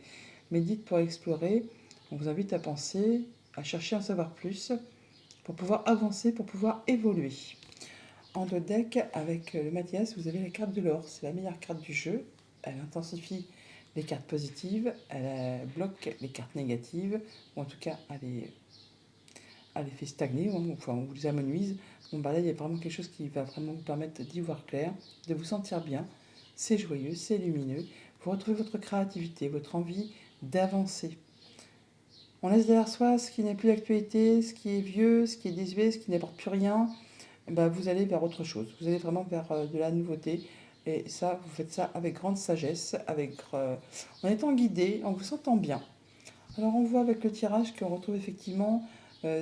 médite pour explorer. On vous invite à penser, à chercher à en savoir plus pour pouvoir avancer, pour pouvoir évoluer. En deux decks, avec le Mathias, vous avez la carte de l'or. C'est la meilleure carte du jeu. Elle intensifie les cartes positives, elle bloque les cartes négatives, ou en tout cas, elle les fait stagner, hein, enfin, on vous les amenuise. Bon, bah là, il y a vraiment quelque chose qui va vraiment vous permettre d'y voir clair, de vous sentir bien. C'est joyeux, c'est lumineux. Vous retrouvez votre créativité, votre envie d'avancer. On laisse derrière soi ce qui n'est plus d'actualité, ce qui est vieux, ce qui est désuet, ce qui n'apporte plus rien. Bah, vous allez vers autre chose. Vous allez vraiment vers de la nouveauté. Et ça, vous faites ça avec grande sagesse, en étant guidé, en vous sentant bien. Alors on voit avec le tirage qu'on retrouve effectivement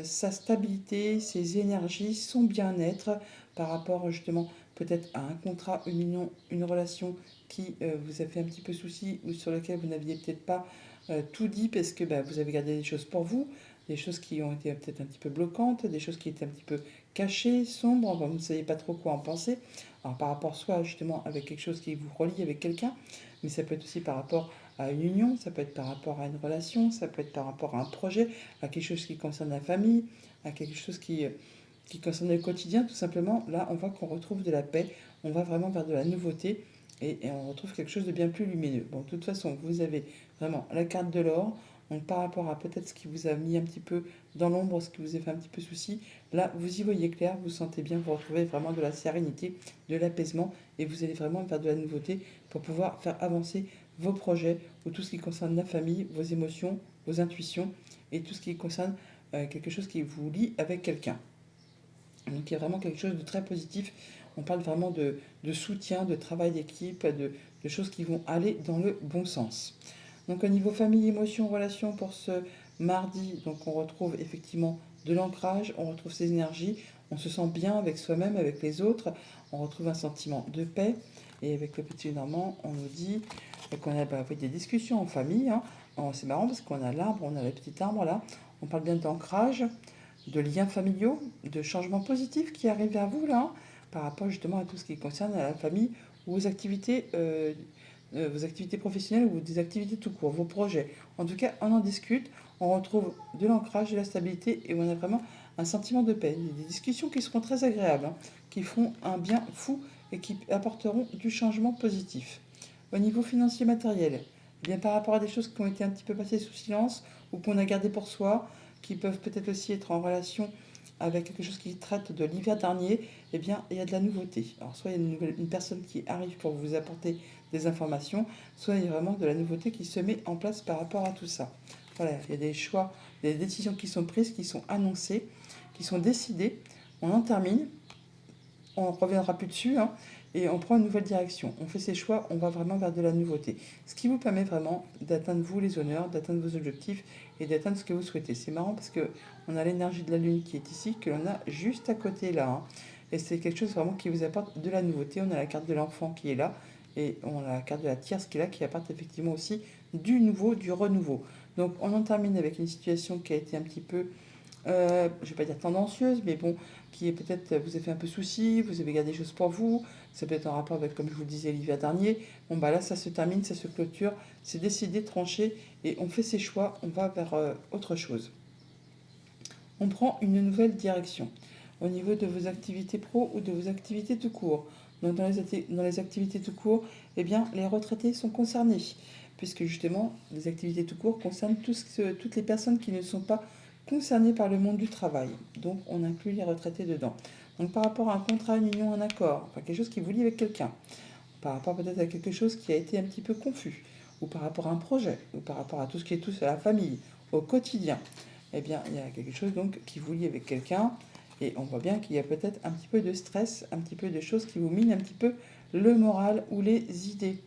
sa stabilité, ses énergies, son bien-être par rapport justement peut-être à un contrat, une union, une relation qui vous a fait un petit peu souci ou sur lequel vous n'aviez peut-être pas tout dit parce que bah, vous avez gardé des choses pour vous. des choses qui ont été peut-être un petit peu bloquantes, des choses qui étaient un petit peu cachées, sombres, vous ne savez pas trop quoi en penser. Alors par rapport soit justement avec quelque chose qui vous relie avec quelqu'un, mais ça peut être aussi par rapport à une union, ça peut être par rapport à une relation, ça peut être par rapport à un projet, à quelque chose qui concerne la famille, à quelque chose qui concerne le quotidien, tout simplement. Là, on voit qu'on retrouve de la paix, on va vraiment vers de la nouveauté et on retrouve quelque chose de bien plus lumineux. Bon, de toute façon, vous avez vraiment la carte de l'or. Donc par rapport à peut-être ce qui vous a mis un petit peu dans l'ombre, ce qui vous a fait un petit peu souci, là vous y voyez clair, vous sentez bien, vous retrouvez vraiment de la sérénité, de l'apaisement et vous allez vraiment vers de la nouveauté pour pouvoir faire avancer vos projets ou tout ce qui concerne la famille, vos émotions, vos intuitions et tout ce qui concerne quelque chose qui vous lie avec quelqu'un. Donc il y a vraiment quelque chose de très positif. On parle vraiment de soutien, de travail d'équipe, de choses qui vont aller dans le bon sens. Donc au niveau famille, émotion, relation pour ce mardi, donc on retrouve effectivement de l'ancrage, on retrouve ses énergies, on se sent bien avec soi-même, avec les autres, on retrouve un sentiment de paix. Et avec le petit Normand, on nous dit qu'on a des discussions en famille. Hein. C'est marrant parce qu'on a l'arbre, on a le petit arbre là. On parle bien d'ancrage, de liens familiaux, de changements positifs qui arrivent vers vous là, hein, par rapport justement à tout ce qui concerne la famille ou vos activités professionnelles ou des activités tout court, vos projets. En tout cas, on en discute, on retrouve de l'ancrage, de la stabilité et on a vraiment un sentiment de paix. Il y a des discussions qui seront très agréables, hein, qui feront un bien fou et qui apporteront du changement positif. Au niveau financier matériel, eh bien par rapport à des choses qui ont été un petit peu passées sous silence ou qu'on a gardé pour soi, qui peuvent peut-être aussi être en relation avec quelque chose qui traite de l'hiver dernier, eh bien, il y a de la nouveauté. Alors, soit il y a une personne qui arrive pour vous apporter des informations, soit il y a vraiment de la nouveauté qui se met en place par rapport à tout ça. Voilà, il y a des choix, des décisions qui sont prises, qui sont annoncées, qui sont décidées. On en termine, on ne reviendra plus dessus, hein, et on prend une nouvelle direction. On fait ses choix, on va vraiment vers de la nouveauté. Ce qui vous permet vraiment d'atteindre vous les honneurs, d'atteindre vos objectifs et d'atteindre ce que vous souhaitez. C'est marrant parce que on a l'énergie de la Lune qui est ici, que l'on a juste à côté là. Hein. Et c'est quelque chose vraiment qui vous apporte de la nouveauté. On a la carte de l'enfant qui est là et on a la carte de la tierce qui est là, qui apporte effectivement aussi du nouveau, du renouveau. Donc on en termine avec une situation qui a été un petit peu je vais pas dire tendancieuse, mais bon, qui est peut-être vous avez fait un peu souci, vous avez gardé des choses pour vous, ça peut être en rapport avec, comme je vous le disais l'hiver dernier. Bon, bah là, ça se termine, ça se clôture, c'est décidé, tranché, et on fait ses choix, on va vers autre chose. On prend une nouvelle direction au niveau de vos activités pro ou de vos activités tout court. Donc dans les activités tout court, eh bien, les retraités sont concernés, puisque justement, les activités tout court concernent toutes les personnes qui ne sont pas concernées par le monde du travail. Donc on inclut les retraités dedans. Donc par rapport à un contrat, une union, un accord, enfin quelque chose qui vous lie avec quelqu'un, par rapport peut-être à quelque chose qui a été un petit peu confus, ou par rapport à un projet, ou par rapport à tout ce qui est tout à la famille, au quotidien, eh bien, il y a quelque chose donc qui vous lie avec quelqu'un, et on voit bien qu'il y a peut-être un petit peu de stress, un petit peu de choses qui vous minent un petit peu le moral ou les idées.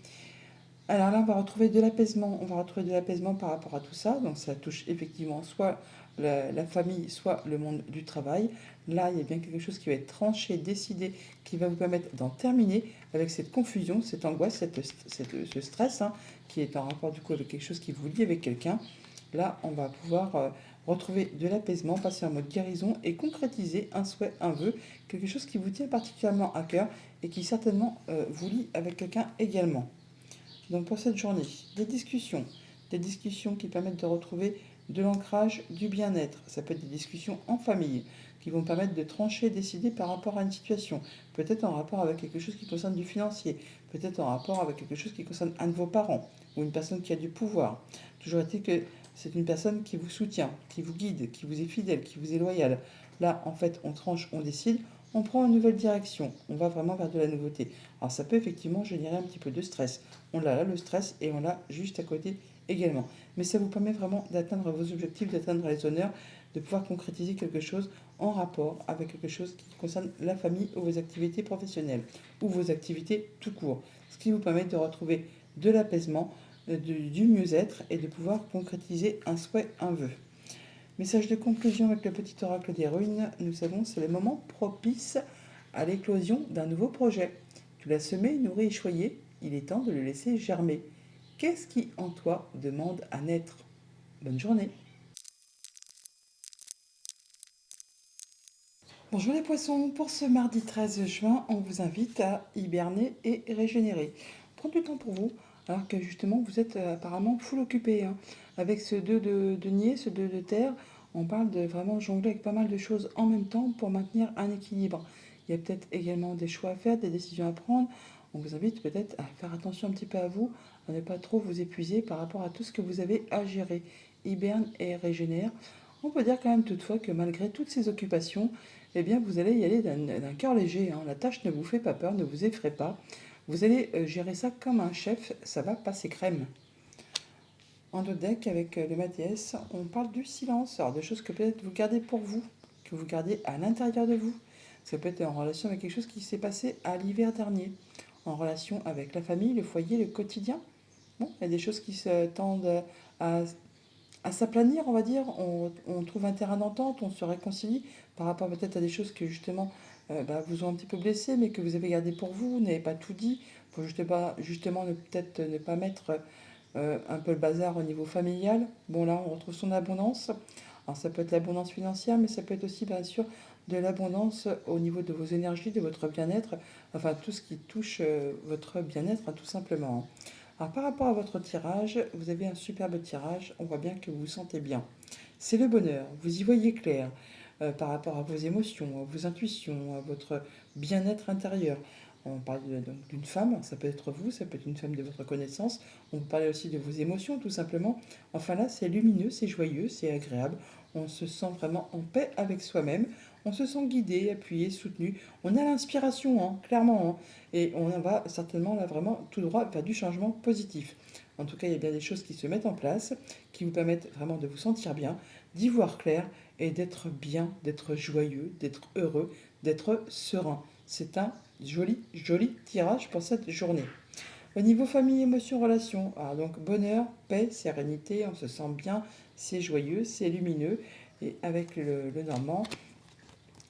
Alors là, on va retrouver de l'apaisement. On va retrouver de l'apaisement par rapport à tout ça. Donc ça touche effectivement soit la famille, soit le monde du travail. Là, il y a bien quelque chose qui va être tranché, décidé, qui va vous permettre d'en terminer avec cette confusion, cette angoisse, ce stress, hein, qui est en rapport du coup avec quelque chose qui vous lie avec quelqu'un. Là, on va pouvoir retrouver de l'apaisement, passer en mode guérison et concrétiser un souhait, un vœu, quelque chose qui vous tient particulièrement à cœur et qui certainement vous lie avec quelqu'un également. Donc pour cette journée, des discussions qui permettent de retrouver de l'ancrage, du bien-être. Ça peut être des discussions en famille qui vont permettre de trancher, décider par rapport à une situation. Peut-être en rapport avec quelque chose qui concerne du financier. Peut-être en rapport avec quelque chose qui concerne un de vos parents ou une personne qui a du pouvoir. Toujours est-il que c'est une personne qui vous soutient, qui vous guide, qui vous est fidèle, qui vous est loyale. Là, en fait, on tranche, on décide, on prend une nouvelle direction. On va vraiment vers de la nouveauté. Alors ça peut effectivement générer un petit peu de stress. On l'a là, le stress, et on l'a juste à côté également. Mais ça vous permet vraiment d'atteindre vos objectifs, d'atteindre les honneurs, de pouvoir concrétiser quelque chose en rapport avec quelque chose qui concerne la famille ou vos activités professionnelles ou vos activités tout court. Ce qui vous permet de retrouver de l'apaisement, du mieux-être et de pouvoir concrétiser un souhait, un vœu. Message de conclusion avec le petit oracle des ruines. Nous savons c'est le moment propice à l'éclosion d'un nouveau projet. Tu l'as semé, nourri et choyé, il est temps de le laisser germer. Qu'est-ce qui en toi demande à naître? Bonne journée. Bonjour les poissons, pour ce mardi 13 juin, on vous invite à hiberner et régénérer. Prendre du temps pour vous, alors que justement vous êtes apparemment full occupé, hein. Avec ce 2 de denier, ce 2 de terre, on parle de vraiment jongler avec pas mal de choses en même temps pour maintenir un équilibre. Il y a peut-être également des choix à faire, des décisions à prendre. On vous invite peut-être à faire attention un petit peu à vous, à ne pas trop vous épuiser par rapport à tout ce que vous avez à gérer. Hiberne et régénère. On peut dire quand même toutefois que malgré toutes ces occupations, eh bien, vous allez y aller d'un cœur léger, hein. La tâche ne vous fait pas peur, ne vous effraie pas. Vous allez gérer ça comme un chef, ça va passer crème. En dos deck, avec le Mathias, on parle du silence, alors de choses que peut-être vous gardez pour vous, que vous gardez à l'intérieur de vous. Ça peut être en relation avec quelque chose qui s'est passé à l'hiver dernier, en relation avec la famille, le foyer, le quotidien. Bon, il y a des choses qui se tendent à à s'aplanir, on va dire. On trouve un terrain d'entente, on se réconcilie par rapport peut-être à des choses que justement vous ont un petit peu blessé, mais que vous avez gardé pour vous, n'avez pas tout dit, pour justement peut-être ne pas mettre un peu le bazar au niveau familial. Bon là, on retrouve son abondance. Alors ça peut être l'abondance financière, mais ça peut être aussi bien sûr de l'abondance au niveau de vos énergies, de votre bien-être, enfin tout ce qui touche votre bien-être, hein, tout simplement. Alors par rapport à votre tirage, vous avez un superbe tirage, on voit bien que vous vous sentez bien. C'est le bonheur, vous y voyez clair par rapport à vos émotions, à vos intuitions, à votre bien-être intérieur. On parle donc d'une femme, ça peut être vous, ça peut être une femme de votre connaissance. On peut parler aussi de vos émotions tout simplement. Enfin là, c'est lumineux, c'est joyeux, c'est agréable. On se sent vraiment en paix avec soi-même. On se sent guidé, appuyé, soutenu. On a l'inspiration, hein, clairement, hein. Et on va certainement là vraiment tout droit vers du changement positif. En tout cas, il y a bien des choses qui se mettent en place, qui vous permettent vraiment de vous sentir bien, d'y voir clair et d'être bien, d'être joyeux, d'être heureux, d'être serein. C'est un joli, joli tirage pour cette journée. Au niveau famille, émotion, relation, alors donc bonheur, paix, sérénité, on se sent bien, c'est joyeux, c'est lumineux. Et avec le normand,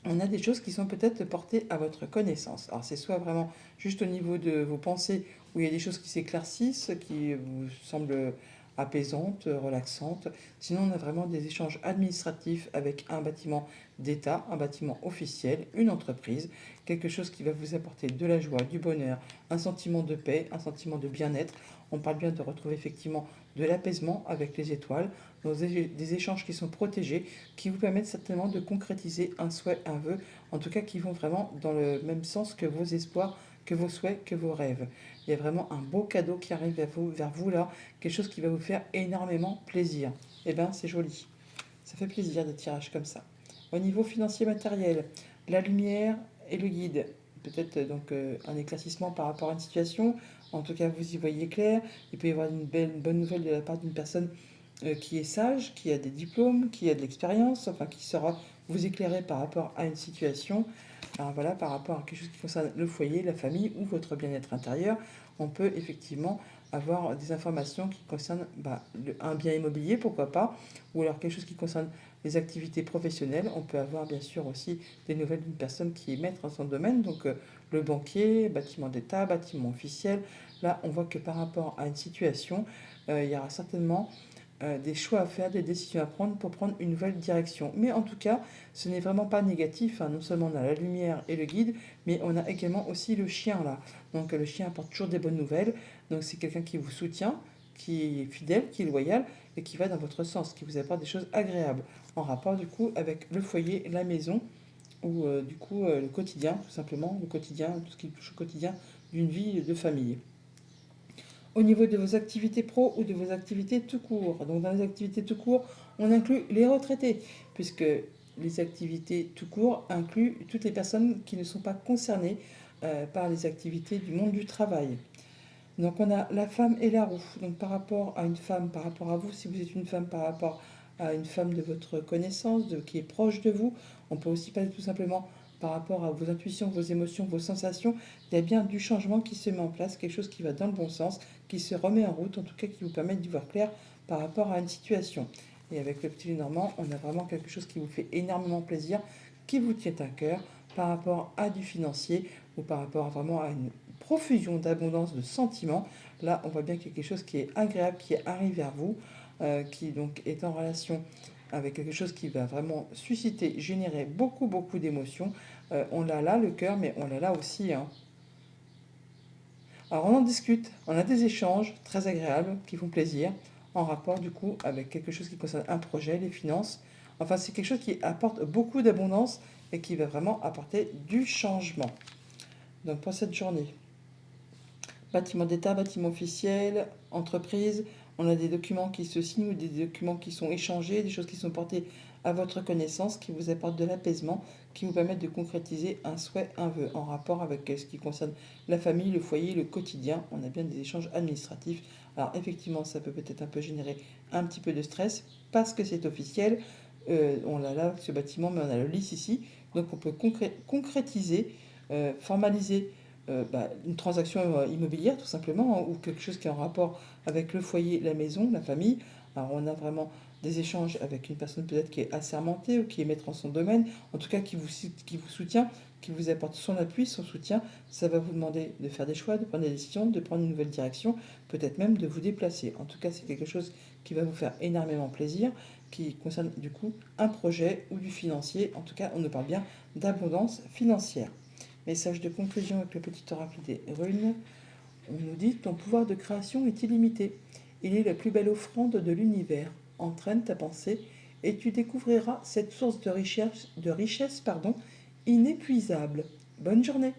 on a des choses qui sont peut-être portées à votre connaissance. Alors c'est soit vraiment juste au niveau de vos pensées, où il y a des choses qui s'éclaircissent, qui vous semblent apaisantes, relaxantes. Sinon, on a vraiment des échanges administratifs avec un bâtiment d'État, un bâtiment officiel, une entreprise, quelque chose qui va vous apporter de la joie, du bonheur, un sentiment de paix, un sentiment de bien-être. On parle bien de retrouver effectivement de l'apaisement avec les étoiles, des échanges qui sont protégés, qui vous permettent certainement de concrétiser un souhait, un vœu, en tout cas qui vont vraiment dans le même sens que vos espoirs, que vos souhaits, que vos rêves. Il y a vraiment un beau cadeau qui arrive vers vous là, quelque chose qui va vous faire énormément plaisir. Eh bien, c'est joli. Ça fait plaisir des tirages comme ça. Au niveau financier matériel, la lumière et le guide. Peut-être donc un éclaircissement par rapport à une situation. En tout cas, vous y voyez clair. Il peut y avoir une bonne nouvelle de la part d'une personne qui est sage, qui a des diplômes, qui a de l'expérience, enfin qui saura vous éclairer par rapport à une situation. Alors voilà, par rapport à quelque chose qui concerne le foyer, la famille ou votre bien-être intérieur, on peut effectivement avoir des informations qui concernent un bien immobilier, pourquoi pas, ou alors quelque chose qui concerne les activités professionnelles. On peut avoir bien sûr aussi des nouvelles d'une personne qui est maître en son domaine, donc le banquier, bâtiment d'État, bâtiment officiel. Là, on voit que par rapport à une situation, il y aura certainement des choix à faire, des décisions à prendre pour prendre une nouvelle direction. Mais en tout cas, ce n'est vraiment pas négatif, hein. Non seulement on a la lumière et le guide, mais on a également aussi le chien là. Donc le chien apporte toujours des bonnes nouvelles. Donc c'est quelqu'un qui vous soutient, qui est fidèle, qui est loyal et qui va dans votre sens, qui vous apporte des choses agréables en rapport du coup avec le foyer, la maison ou le quotidien, tout simplement, le quotidien, tout ce qui touche au quotidien d'une vie de famille. Au niveau de vos activités pro ou de vos activités tout court. Donc dans les activités tout court, on inclut les retraités, puisque les activités tout court incluent toutes les personnes qui ne sont pas concernées par les activités du monde du travail. Donc on a la femme et la roue. Donc par rapport à une femme, par rapport à vous, si vous êtes une femme par rapport à une femme de votre connaissance, qui est proche de vous, on peut aussi parler tout simplement par rapport à vos intuitions, vos émotions, vos sensations. Il y a bien du changement qui se met en place, quelque chose qui va dans le bon sens, qui se remet en route, en tout cas qui vous permet d'y voir clair par rapport à une situation. Et avec le petit Normand, on a vraiment quelque chose qui vous fait énormément plaisir, qui vous tient à cœur par rapport à du financier ou par rapport vraiment à une profusion d'abondance de sentiments. Là, on voit bien qu'il y a quelque chose qui est agréable, qui arrive vers vous, qui donc est en relation avec quelque chose qui va vraiment susciter, générer beaucoup, beaucoup d'émotions. On l'a là, le cœur, mais on l'a là aussi, hein. Alors on en discute, on a des échanges très agréables qui font plaisir, en rapport du coup avec quelque chose qui concerne un projet, les finances. Enfin, c'est quelque chose qui apporte beaucoup d'abondance et qui va vraiment apporter du changement. Donc pour cette journée, bâtiment d'État, bâtiment officiel, entreprise, on a des documents qui se signent ou des documents qui sont échangés, des choses qui sont portées à votre connaissance, qui vous apportent de l'apaisement, qui vous permettent de concrétiser un souhait, un vœu, en rapport avec ce qui concerne la famille, le foyer, le quotidien. On a bien des échanges administratifs. Alors effectivement, ça peut peut-être un peu générer un petit peu de stress, parce que c'est officiel. On a là ce bâtiment, mais on a le LIS ici. Donc on peut concrétiser, formaliser une transaction immobilière tout simplement, hein, ou quelque chose qui est en rapport avec le foyer, la maison, la famille. Alors on a vraiment des échanges avec une personne peut-être qui est assermentée ou qui est maître en son domaine, en tout cas qui vous soutient, qui vous apporte son appui, son soutien. Ça va vous demander de faire des choix, de prendre des décisions, de prendre une nouvelle direction, peut-être même de vous déplacer. En tout cas, c'est quelque chose qui va vous faire énormément plaisir, qui concerne du coup un projet ou du financier. En tout cas, on nous parle bien d'abondance financière. Message de conclusion avec le petit oracle des runes. On nous dit: ton pouvoir de création est illimité. Il est la plus belle offrande de l'univers. Entraîne ta pensée et tu découvriras cette source de richesse, inépuisable. Bonne journée!